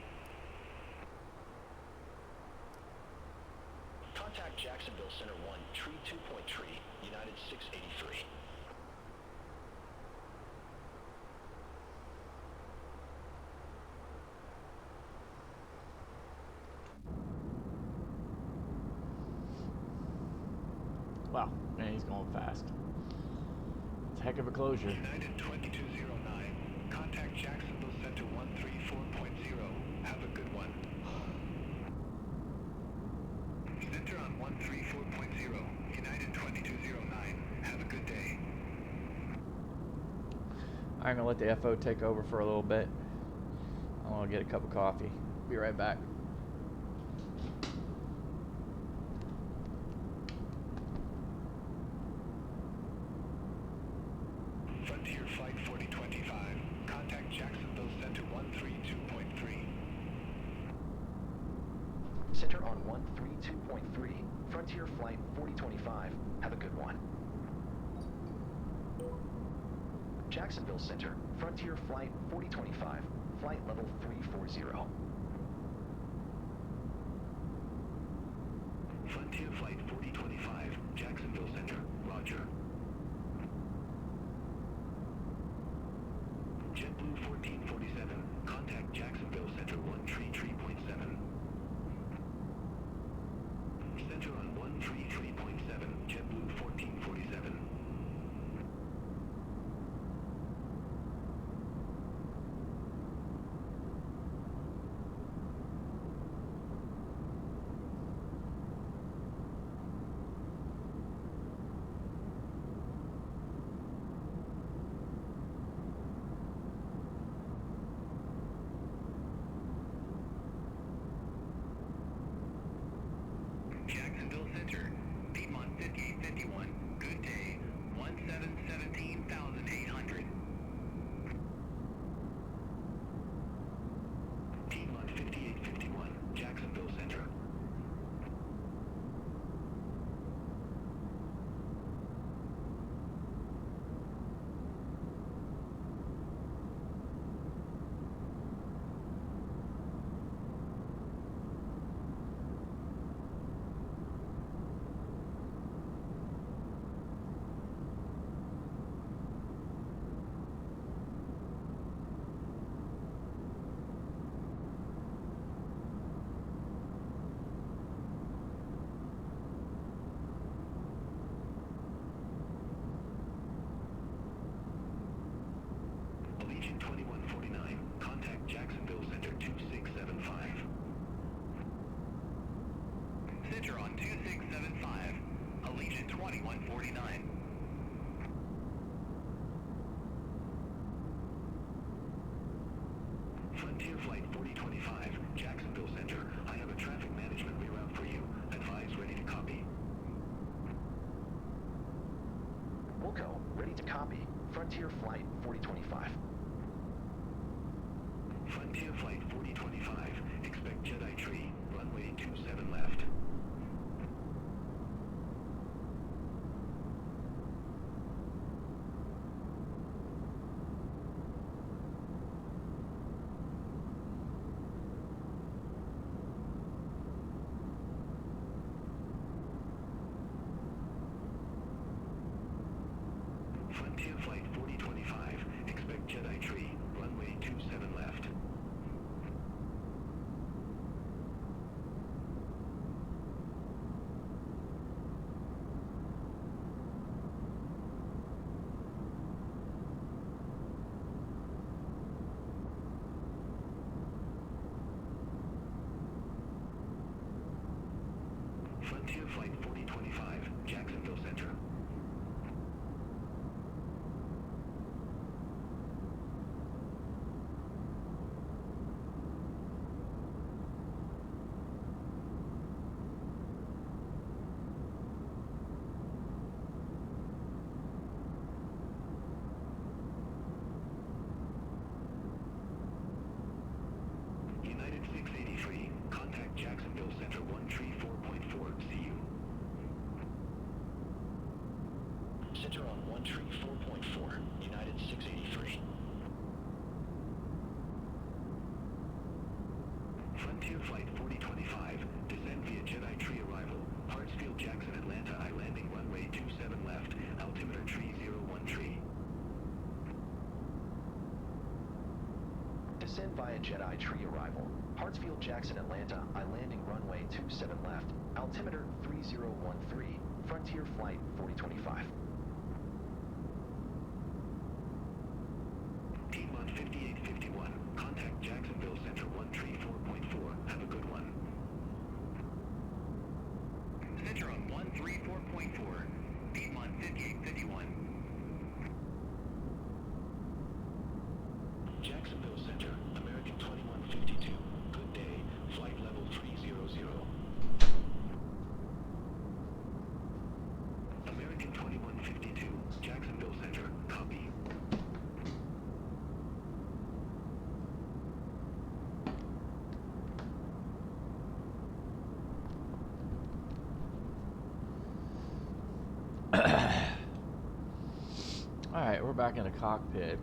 Contact Jacksonville Center 1, Tree 2.3, United 683. wow, man, he's going fast. It's a heck of a closure. United 2209, contact Jacksonville Center 134.0. Have a good one. Center on 134.0, United 2209. Have a good day. I'm gonna let the FO take over for a little bit. I'm gonna get a cup of coffee. Be right back. Frontier Flight 4025, contact Jacksonville Center 132.3. Center on 132.3, Frontier Flight 4025. Have a good one. Jacksonville Center, Frontier Flight 4025, flight level 340. Frontier Flight 4025, Jacksonville Center, roger. JetBlue 1447, contact Jacksonville Center 133.7. Center on 133.7, JetBlue 1447. Jacksonville Center 2675. Center on 2675, Allegiant 2149. Frontier Flight 4025, Jacksonville Center. I have a traffic management reroute for you. Advise ready to copy. Wilco, ready to copy. Frontier Flight 4025. Frontier Flight 4025, expect Jedi Tree, runway 27 left. Frontier Flight 4025, expect Jedi Tree, runway 27 left. Frontier Flight 4025, Jacksonville Center. United 683, contact Jacksonville Center 134.4, see you. Center on 134.4, United 683. Frontier Flight 4025, descend via Jedi Tree arrival, Hartsfield Jackson Atlanta I landing runway 27 left, altimeter tree 01 tree. Descend via Jedi Tree arrival, Hartsfield Jackson Atlanta I landing runway 27 left, altimeter 3013, Frontier Flight 4025. Piedmont 5851, contact Jacksonville Center 134.4, have a good one. Center on 134.4, Piedmont 5851. Jacksonville Center, American 2152, good day, flight level 300. American 2152, Jacksonville Center, copy. Alright, we're back in the cockpit.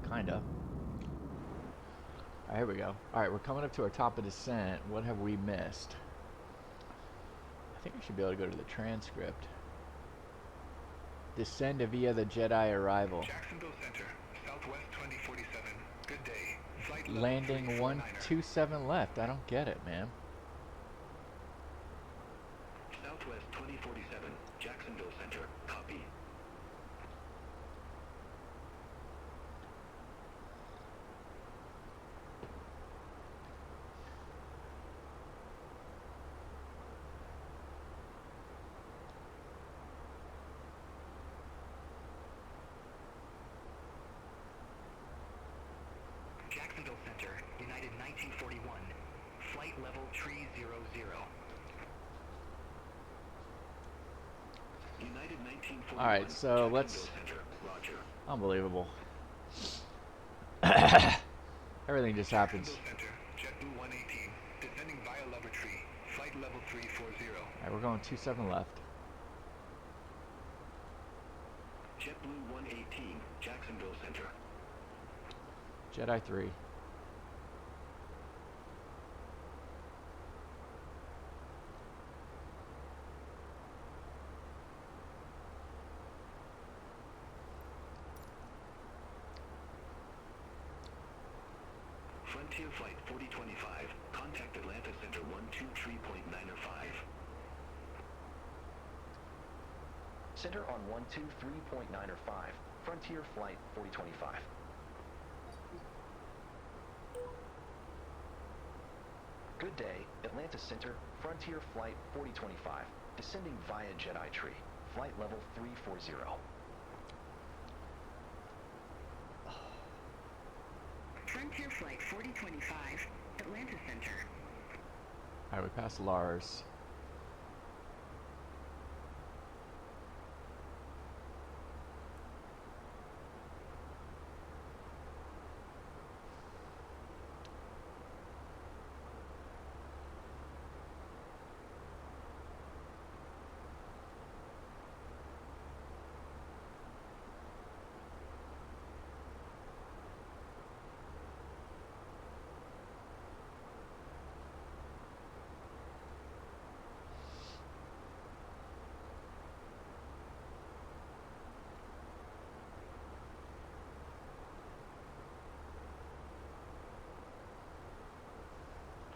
Kinda. Alright, here we go. Alright, we're coming up to our top of descent. What have we missed? I think I should be able to go to the transcript. Descend via the Jedi arrival. Jacksonville Center, Southwest 2047. Good day. Flight level Landing 349er. 127 left. I don't get it, man. Southwest 2047, Jacksonville Center, copy. Jacksonville Center, United 1941, flight level 300. United 1941. Alright, so let's... Jacksonville Center, Roger. Unbelievable. Everything just happens. Jacksonville Center, JetBlue 118, descending via Livery, flight level 340. Alright, we're going 27 left. JetBlue 118, Jacksonville Center. Jedi 3. Frontier Flight 4025, contact Atlanta Center 123.905. Center on 123.905, Frontier Flight 4025. Atlanta Center, Frontier Flight 4025, descending via Jedi Tree, flight level 340. Frontier Flight 4025, Atlanta Center. All right, we passed Lars.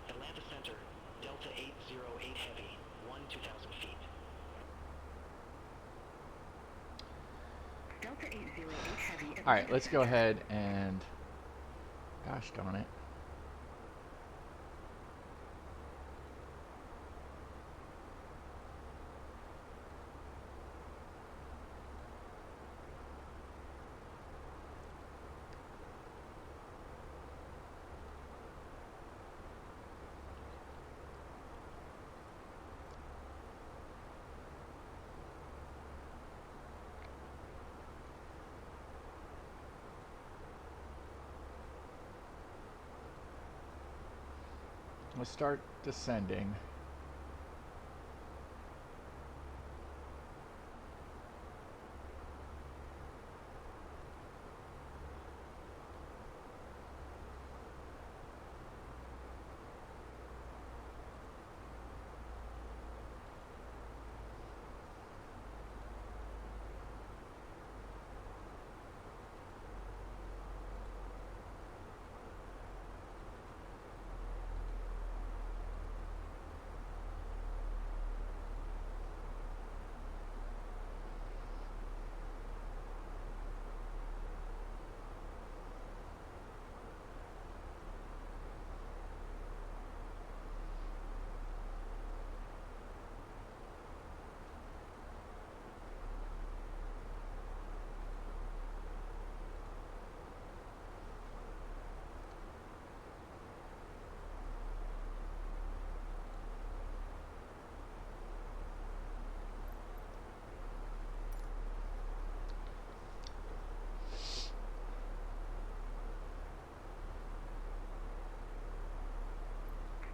Atlanta Center, Delta 808 Heavy, 2,000 feet. Delta 808 Heavy. All right, let's go ahead and, gosh darn it. Let's start descending.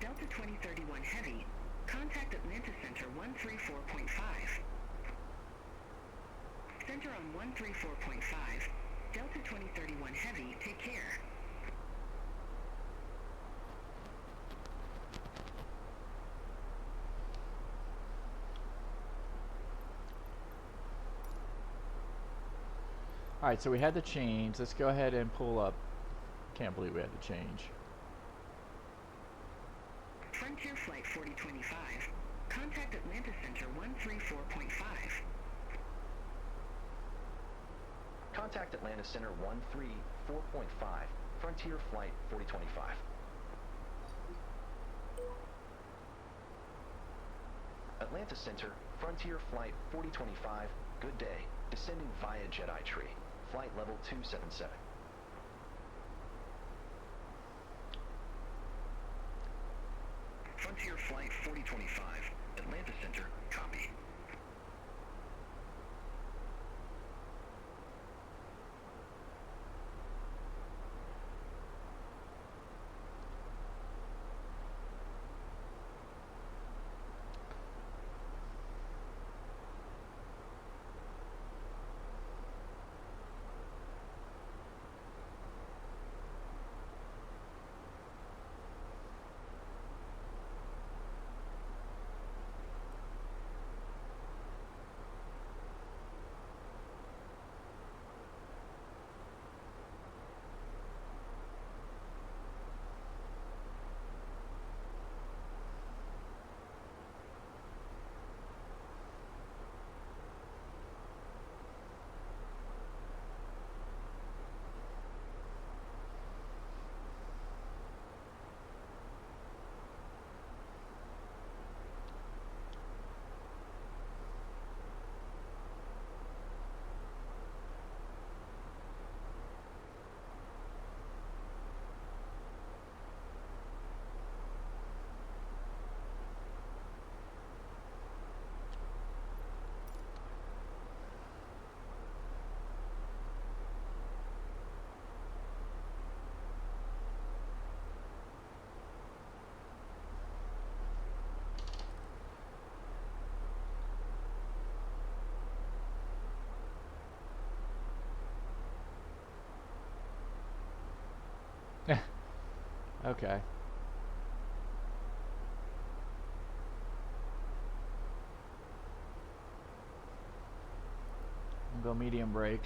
Delta 2031 Heavy. Contact Atlanta Center 134.5. Center on 134.5. Delta 2031 Heavy, take care. All right, so we had the change. Let's go ahead and pull up. Can't believe we had to change. Frontier Flight 4025. Contact Atlanta Center 134.5. Contact Atlanta Center 134.5, Frontier Flight 4025. Atlanta Center, Frontier Flight 4025, good day, descending via Jedi Tree, flight level 277. Frontier Flight 4025, Atlanta Center, copy. Okay. We'll go medium brake.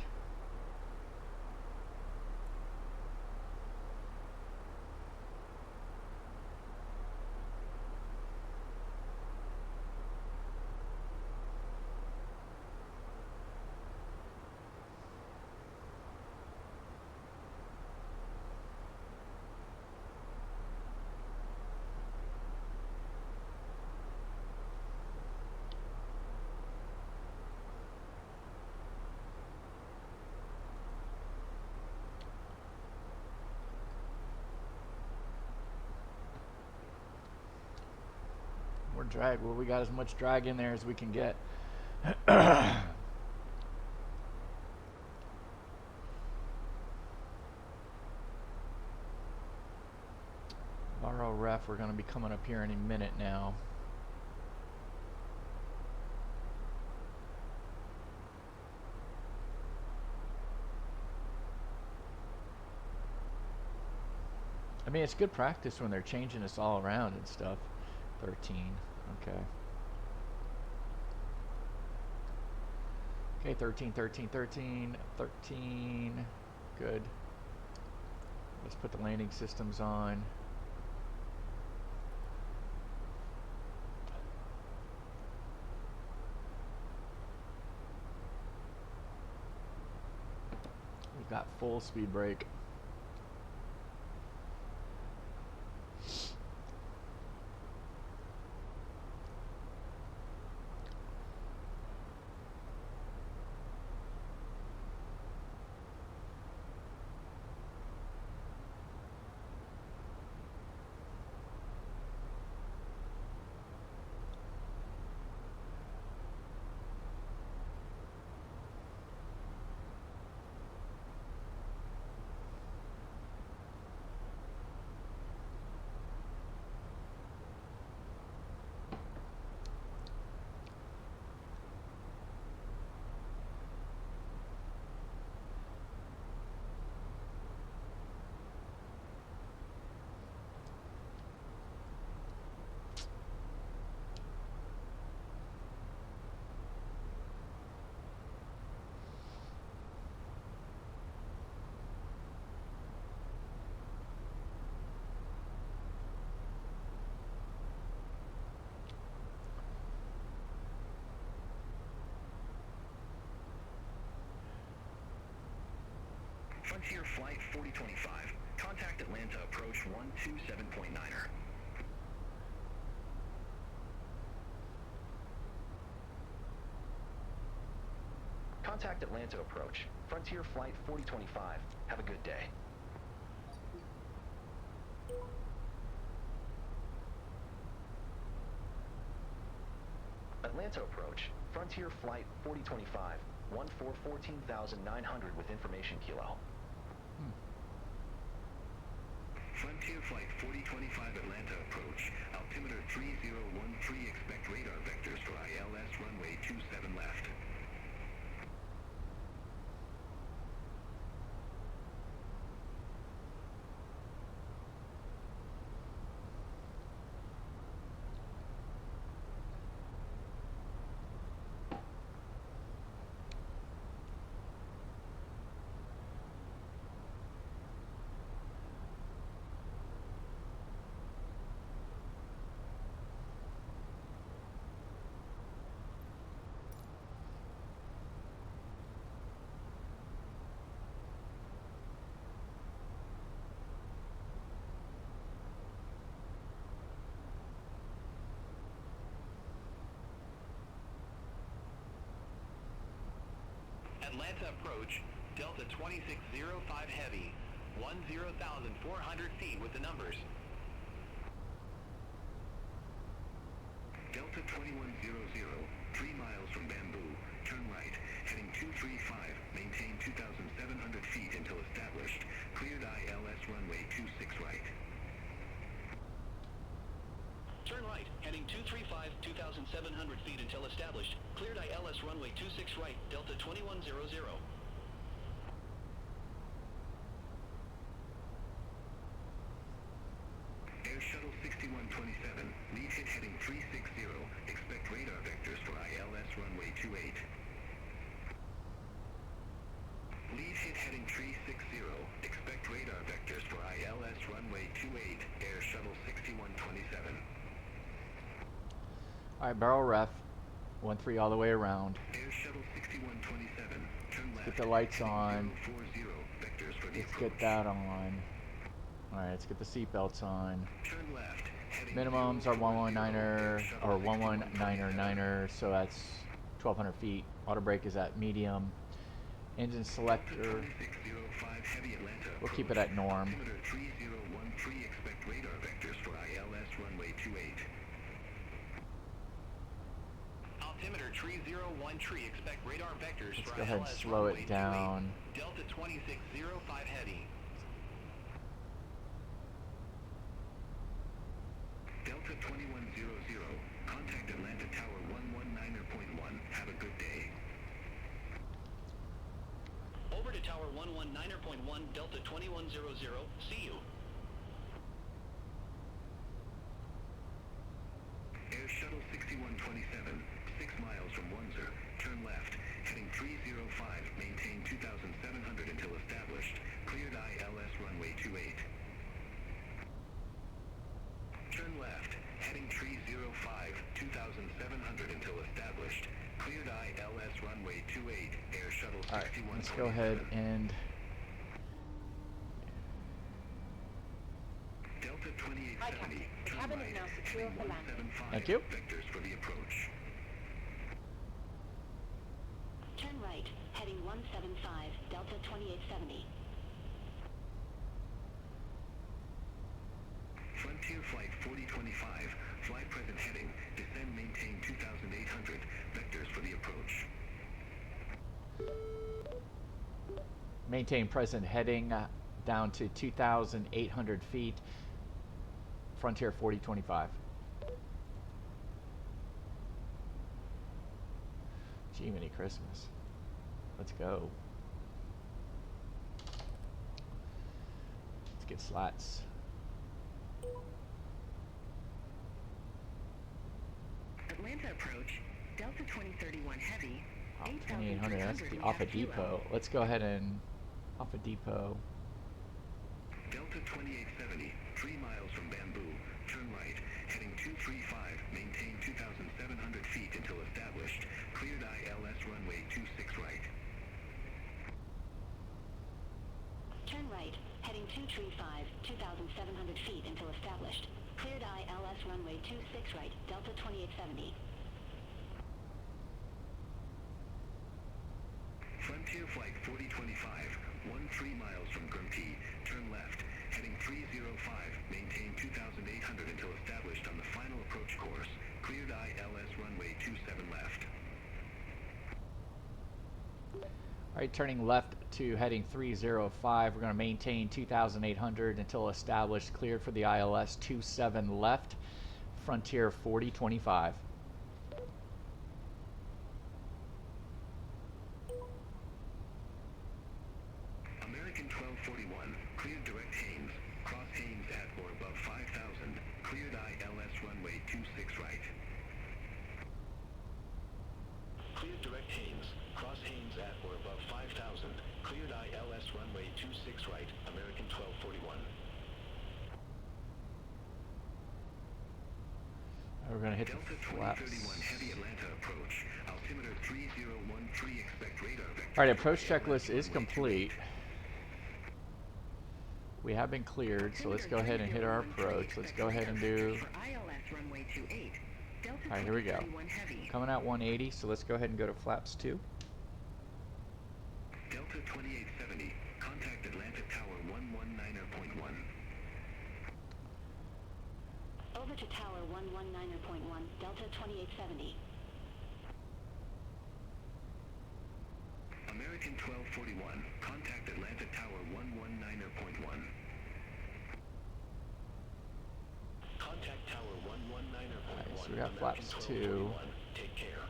We're drag. Well, we got as much drag in there as we can get. Borrow ref. We're going to be coming up here any minute now. I mean, it's good practice when they're changing us all around and stuff. 13. Okay. Okay, 13, 13, 13, 13. Good. Let's put the landing systems on. We've got full speed brake. Frontier Flight 4025. Contact Atlanta approach 127.9er. Contact Atlanta approach. Frontier Flight 4025. Have a good day. Atlanta approach. Frontier Flight 4025. 14,900 with information kilo. Frontier Flight 4025 Atlanta approach. Altimeter 3013. Expect radar vectors for ILS runway 27 left. Atlanta approach, Delta 2605 Heavy, 10,400 feet with the numbers. Delta 2100, 3 miles from Bamboo, turn right, heading 235, maintain 2,700 feet until established, cleared ILS runway 26 right. Turn right, heading 235, 2,700 feet until established. Cleared ILS runway 26 right, Delta 2100. Alright, barrel ref. 1-3 all the way around. Air Shuttle 6127, turn left. Let's get the lights on. 040, vectors for the Let's approach. get that on. Alright, let's get the seatbelts on. Turn left. Heading Minimums are 040, 119er Air Shuttle or 119er 6127. 9er, so that's 1200 feet. Auto brake is at medium. Engine selector, 2605, heavy Atlanta we'll keep it at norm. Altimeter 3013, expect radar vectors for ILS runway 28. Altimeter 3013, expect radar vectors Let's for go ahead and ILS slow runway it down. 28. Delta 2605 heavy. Delta 2100, contact Atlanta Tower 119.1. Have a good day. Over to Tower 119.1, Delta 2100. See you. Air Shuttle 6127, 6 miles from Windsor. Turn left, heading 305. Maintain 2,700 until established. Cleared ILS runway 28. Turn left, heading 305, 2,700 until established. Cleared ILS runway 28. Air Shuttle 6127. Alright, let's go ahead and Delta 2870. The Turn cabin is right, now secure heading for landing. 175. Thank you. Vectors for the approach. Turn right, heading 175, Delta 2870. Frontier Flight 4025. Fly present heading. Descend maintain 2,800. Vectors for the approach. maintain present heading down to 2,800 feet. Frontier 4025. Jiminy Christmas. Let's go. Let's get slats. Atlanta approach, Delta 2031 Heavy, 2800, that's the off a depot. Let's go ahead and off a depot. Delta 2870, 3 miles from Bamboo. Turn right, heading 235. Maintain 2,700 feet until established. Cleared ILS runway 26 right. Turn right, heading 235, 2,700 feet until established. Cleared ILS runway 26 right, Delta 2870. Frontier Flight 4025, 13 miles from Grimtee. Turn left, heading 305. Maintain 2,800 until established on the final approach course. Cleared ILS runway 27 left. Alright, turning left to heading 305. We're going to maintain 2,800 until established. Cleared for the ILS 27 left. Frontier 4025. American 1241, cleared direct Haines. Cross Haines at or above 5,000. Cleared ILS runway 26 right. Cleared direct Haines. Cross Haines at or above 5,000. Cleared ILS runway 26 right. American 1241. We're going to hit Delta the flaps. 2031 heavy Atlanta approach. Altimeter 3013. Expect radar vector. Alright, approach checklist is complete. We have been cleared, so let's go ahead and hit our approach. Let's go ahead and do... Alright, here we go. Coming out 180, so let's go ahead and go to flaps 2. Delta 2870. Contact Atlanta Tower 119.1. Over to Tower 119.1, Delta 2870. American 1241. Contact Atlanta Tower 119.1. Contact Tower 119.1. Alright, so we got flaps 2. Take care.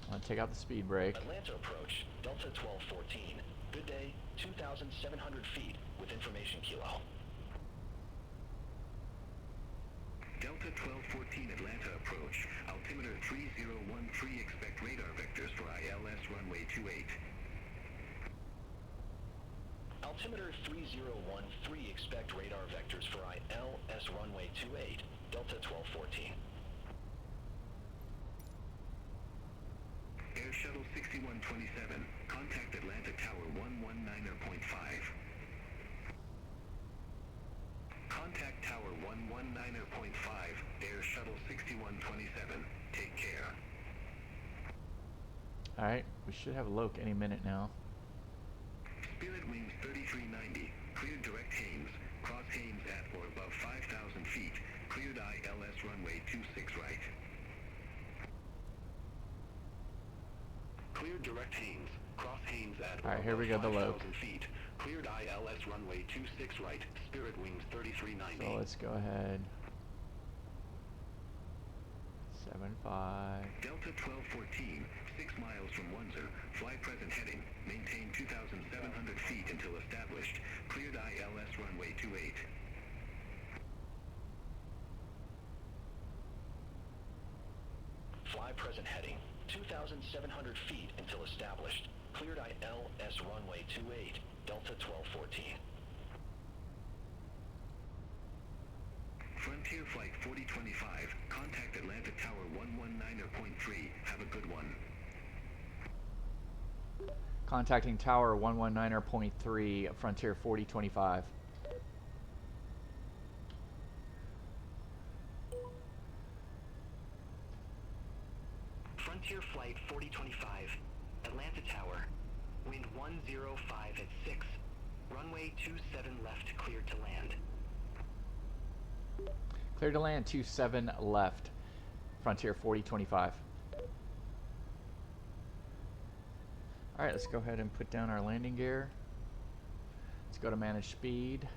I'm going to take out the speed brake. Atlanta approach, Delta 1214. Good day, 2,700 feet with information kilo. Delta 1214 Atlanta approach. Altimeter 3013. Expect radar vectors for ILS runway 28. Altimeter 3013, expect radar vectors for ILS runway 28, Delta 1214. Air Shuttle 6127, contact Atlanta Tower 119.5. Contact Tower 119.5, Air Shuttle 6127. Take care. Alright, we should have a loc any minute now. Spirit Wings 3390, cleared direct Hames. Cross Hames at or above 5,000 feet. Cleared ILS runway 26 right. Cleared direct Hames. Cross Hames at Alright, here we go, the loc. 5,000 feet. Cleared ILS runway 26 right. Spirit Wings 3390. So let's go ahead. 75. Delta 1214, 6 miles from Windsor. Fly present heading. Maintain 2,700 feet until established. Cleared ILS runway 28. Fly present heading. 2,700 feet until established. Cleared ILS runway 28, Delta 1214. Frontier Flight 4025, contact Atlanta Tower 119.3. Have a good one. Contacting Tower 119.3, Frontier 4025. Frontier Flight 4025, Atlanta Tower. Wind 105 at 6. Runway 27 left, cleared to land. Clear to land 27 left, Frontier 4025. Alright, let's go ahead and put down our landing gear. Let's go to manage speed.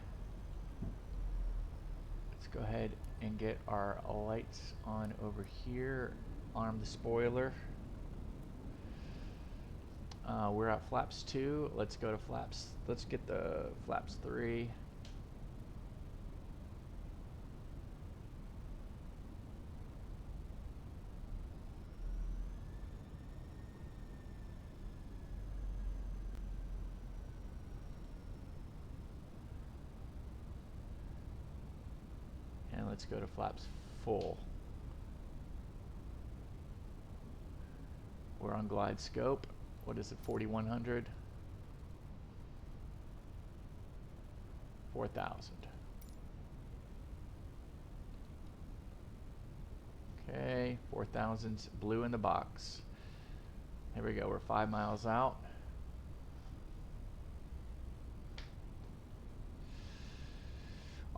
Let's go ahead and get our lights on over here. Arm the spoiler. We're at flaps 2. Let's go to flaps. Let's get the flaps 3. And let's go to flaps full. We're on glide scope. What is it, 4100? 4,000. Okay, 4,000's blue in the box. Here we go, we're 5 miles out.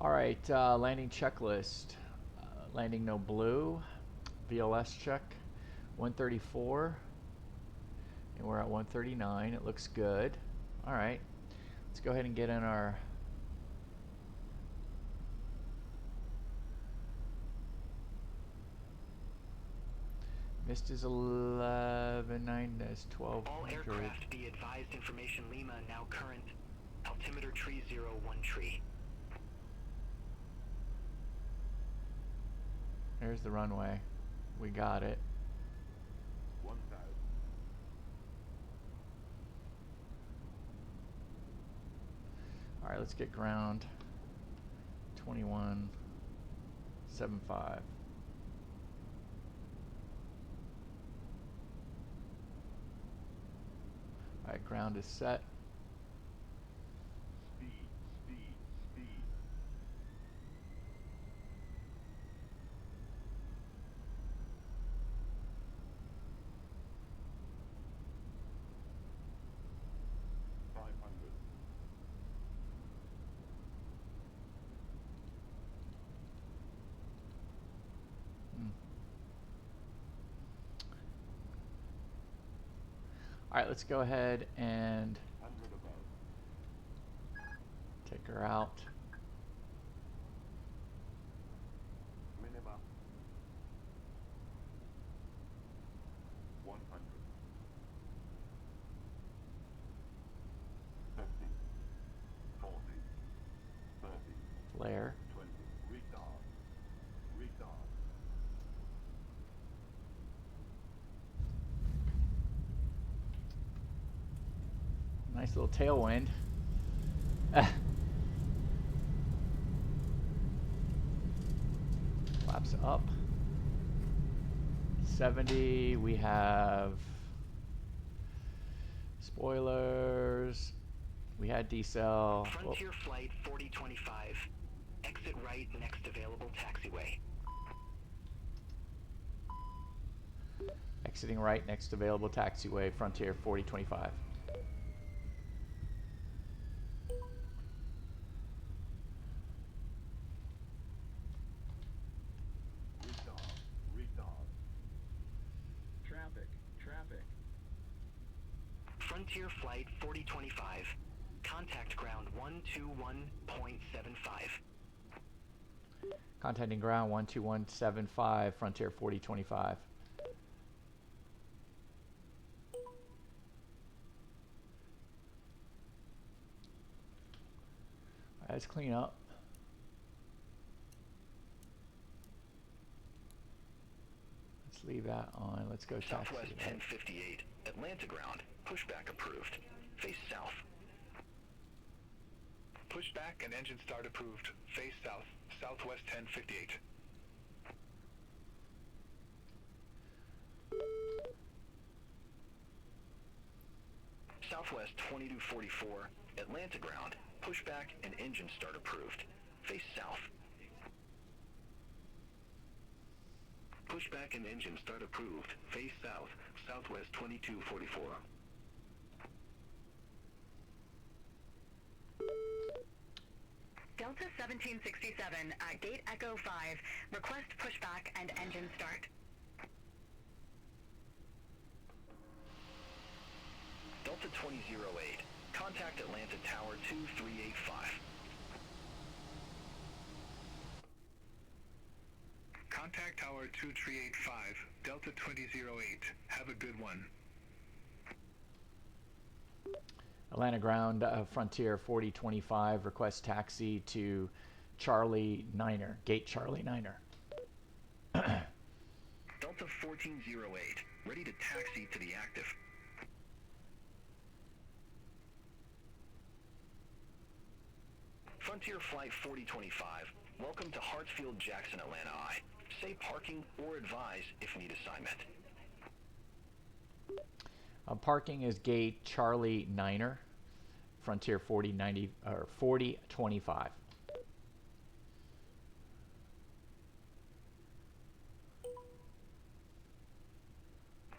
Alright, landing checklist. Landing no blue. VLS check. 134. And we're at 139. It looks good. Alright. Let's go ahead and get in our mist is 11.9, that's 1200. All aircraft be advised, information Lima now current. Altimeter 301 There's the runway. We got it. 1,000. Alright, let's get ground. 21.75. Alright, ground is set. Speed. 500. Alright, let's go ahead and take her out. Minimum 100. 50. 40. 30. Flare. 20. Retard. Nice little tailwind. Flaps up. 70. We have spoilers. We had decel. Frontier Flight 4025. Exit right next available taxiway. Exiting right next available taxiway, Frontier 4025. Traffic. Frontier Flight 4025. Contact ground 121.75. Contacting ground 12175, Frontier 4025. Let's clean up. Let's leave that on. Let's go taxi. Southwest 1058. Atlanta ground. Pushback approved. Face south. Pushback and engine start approved. Face south. Southwest 1058. Southwest 2244. Atlanta ground. Pushback and engine start approved. Face south. Pushback and engine start approved. Face south. Southwest 2244. Delta 1767 at Gate Echo 5. Request pushback and engine start. Delta 2008. Contact Atlanta Tower 2385. Contact Tower 2385, Delta 2008. Have a good one. Atlanta ground, Frontier 4025. Request taxi to Charlie Niner. Gate Charlie Niner. Delta 1408. Ready to taxi to the active. Frontier Flight 4025. Welcome to Hartsfield-Jackson, Atlanta I. Say parking or advise if need assignment. Parking is Gate Charlie Niner, Frontier 4090 or 4025.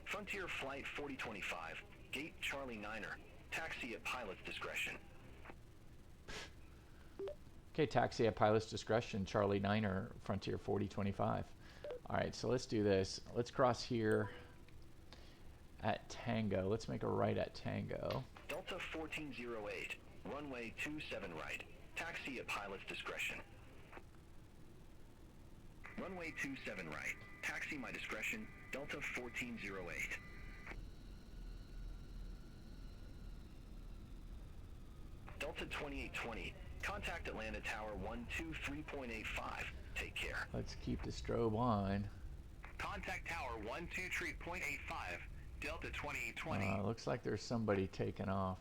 Frontier Flight 4025. Gate Charlie Niner. Taxi at pilot's discretion. Okay, taxi at pilot's discretion, Charlie Niner, Frontier 4025. All right, so let's do this. Let's cross here at Tango. Let's make a right at Tango. Delta 1408. Runway 27 right. Taxi at pilot's discretion. Runway 27 right. Taxi my discretion. Delta 1408. Delta 2820. Contact Atlanta Tower 123.85. Take care. Let's keep the strobe on. Contact Tower 123.85, Delta 2820. Looks like there's somebody taking off.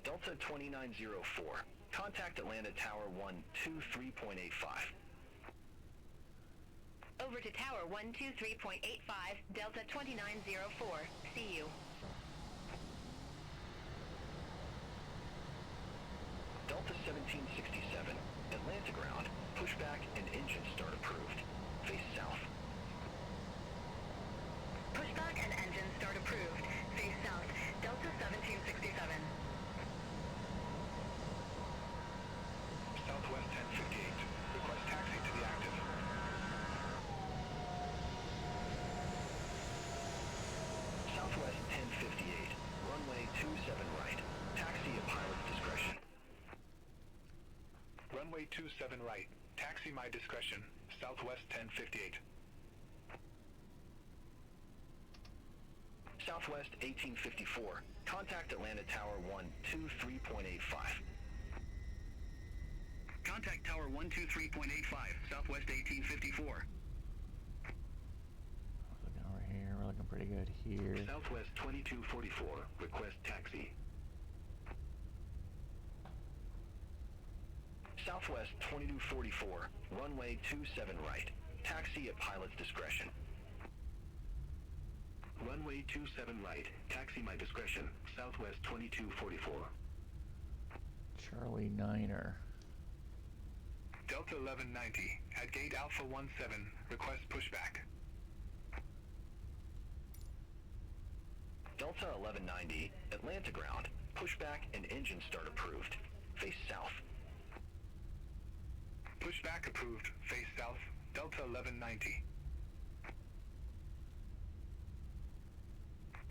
Delta 2904. Contact Atlanta Tower 123.85. Over to Tower 123.85, Delta 2904. See you. Delta 1767. Atlanta ground. Pushback and engine start approved. Face south. Pushback and engine start approved. Face south. Delta 1767. Southwest 1058. Request taxi to the active. Southwest 1058. Runway 27 right. Taxi at pilot's discretion. Runway 27 right. Taxi my discretion. Southwest 1058. Southwest 1854. Contact Atlanta Tower 123.85. Contact Tower 123.85, Southwest 1854. Looking over here. We're looking pretty good here. Southwest 2244. Request taxi. Southwest 2244, runway 27 right. Taxi at pilot's discretion. Runway 27 right. Taxi my discretion. Southwest 2244. Charlie Niner. Delta 1190, at gate Alpha 17, request pushback. Delta 1190, Atlanta ground. Pushback and engine start approved. Face south. Pushback approved, face south, Delta 1190.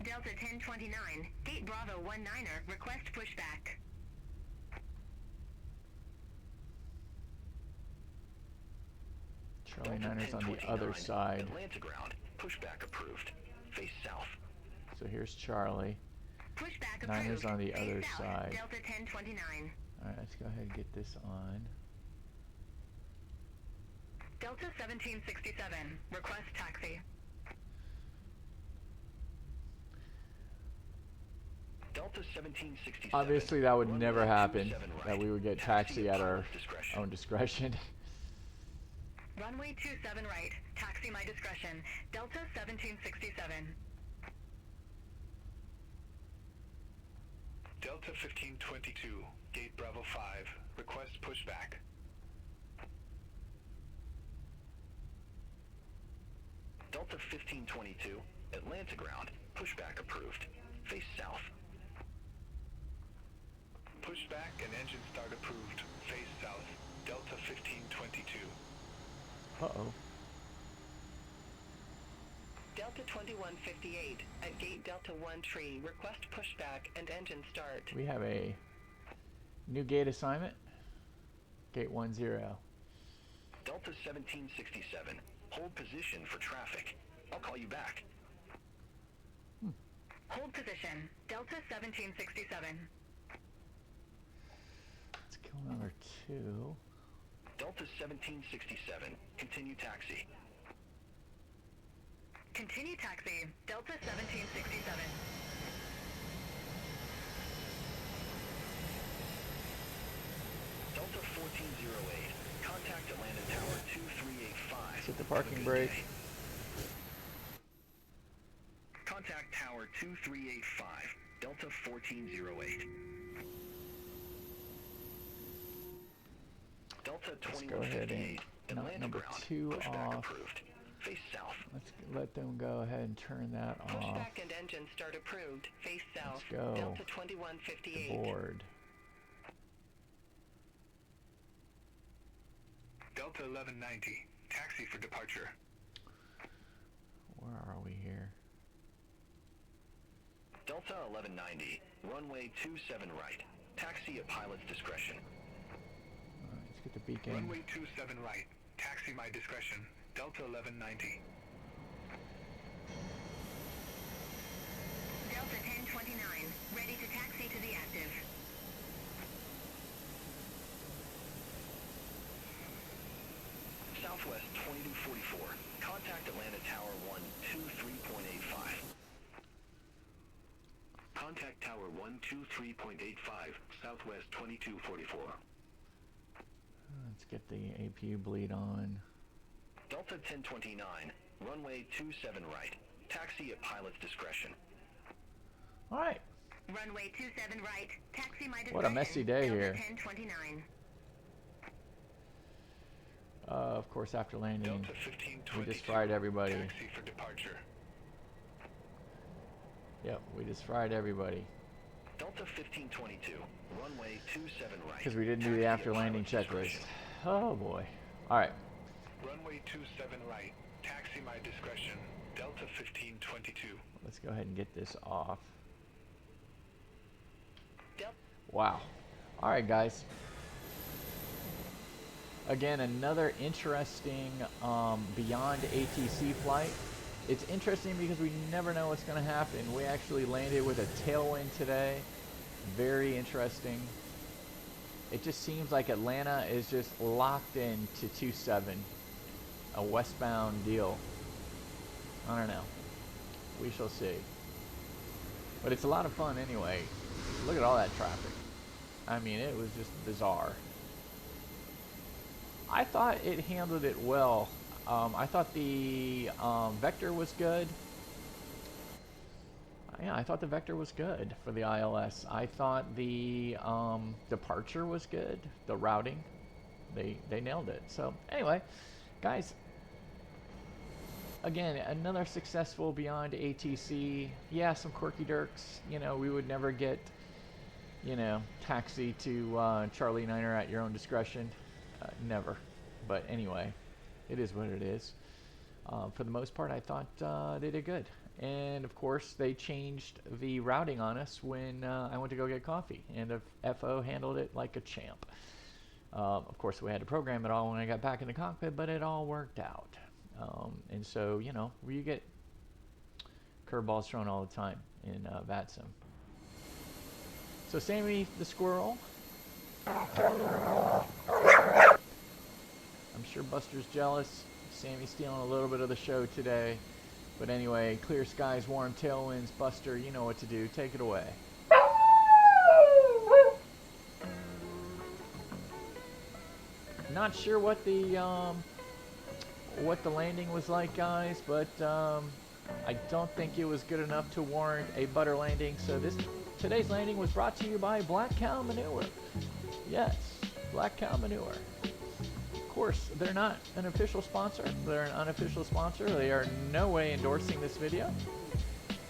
Delta 1029, gate Bravo 19er, request pushback. Charlie Delta Niner's on the 1029, other side. Atlanta ground. Pushback approved. Face south. So here's Charlie. Pushback approved. Niner's on the face other south, side. Delta 1029. Alright, let's go ahead and get this on. Delta 1767, request taxi. Delta 1767. Obviously that would runway never happen, 27 right. that we would get Taxi taxi at our pilot's discretion. own discretion. Runway 27 right, taxi my discretion, Delta 1767. Delta 1522, gate Bravo 5, request pushback. Delta 1522, Atlanta ground. Pushback approved. Face south. Pushback and engine start approved, face south, Delta 1522. Uh-oh. Delta 2158, at gate Delta 1 tree, request pushback and engine start. We have a new gate assignment. Gate 10. Delta 1767, hold position for traffic. I'll call you back. Hold position, Delta 1767. Let's kill number 2. Delta 1767, continue taxi. Continue taxi, Delta 1767. Delta 1408, contact Atlanta Tower 2385. Hit the parking brake. Contact Tower 2385, Delta 1408. Delta Let's go ahead 2158, and knock Atlanta number ground. 2 Pushback off. approved. Face south. Let's let them go ahead and turn that off. Pushback and engine start approved, face south, Let's go. Delta The 2158. board. Delta 1190, taxi for departure. Where are we here? Delta 1190, runway 27 right. Taxi at pilot's discretion. Alright, let's get the beacon. Runway 27 right, taxi my discretion, Delta 1190. Delta 1029, ready to taxi to the active. Southwest 2244, contact Atlanta Tower 123.85. Contact Tower 123.85, Southwest 2244. Let's get the APU bleed on. Delta 1029, runway 27 right. Taxi at pilot's discretion. Alright. Runway 27 right, taxi my discretion. What a messy day Delta here. 1029. Of course, after landing, Delta 1522, we just fried everybody. taxi for departure. Yep, we just fried everybody. Delta 1522, runway 27 right. Because we didn't do the Taxi at after landing pilot's checklist. discretion. Oh boy. Alright. Runway 27 right, taxi my discretion, Delta 1522. Let's go ahead and get this off. Del- Wow. Alright guys. Again, another interesting BeyondATC flight. It's interesting because we never know what's going to happen. We actually landed with a tailwind today. Very interesting. It just seems like Atlanta is just locked into 2-7. A westbound deal. I don't know. We shall see. But it's a lot of fun anyway. Look at all that traffic. I mean, it was just bizarre. I thought it handled it well. I thought the vector was good. Yeah, I thought the vector was good for the ILS. I thought the departure was good. The routing, they nailed it. So anyway, guys, again, another successful BeyondATC. Yeah, some quirky dirks. You know, we would never get, you know, taxi to Charlie Niner at your own discretion. Never. But anyway, it is what it is. For the most part, I thought they did good. And of course, they changed the routing on us when I went to go get coffee, and the FO handled it like a champ. Of course, we had to program it all when I got back in the cockpit, but it all worked out. And so, you know, you get curveballs thrown all the time in VATSIM. So Sammy the squirrel. I'm sure Buster's jealous. Sammy's stealing a little bit of the show today. But anyway, clear skies, warm tailwinds. Buster, you know what to do. Take it away. Not sure what the landing was like, guys, but I don't think it was good enough to warrant a butter landing. So today's landing was brought to you by Black Cow Manure. Yes, Black Cow Manure. Of course, they're not an official sponsor. They're an unofficial sponsor. They are no way endorsing this video.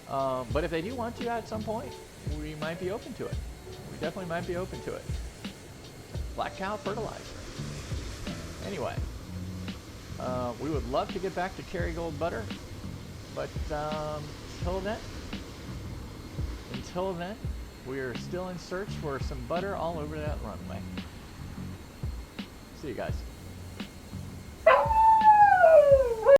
But if they do want to at some point, we might be open to it. We definitely might be open to it. Black Cow Fertilizer. Anyway, we would love to get back to Kerrygold butter, but until then, we are still in search for some butter all over that runway. See you guys.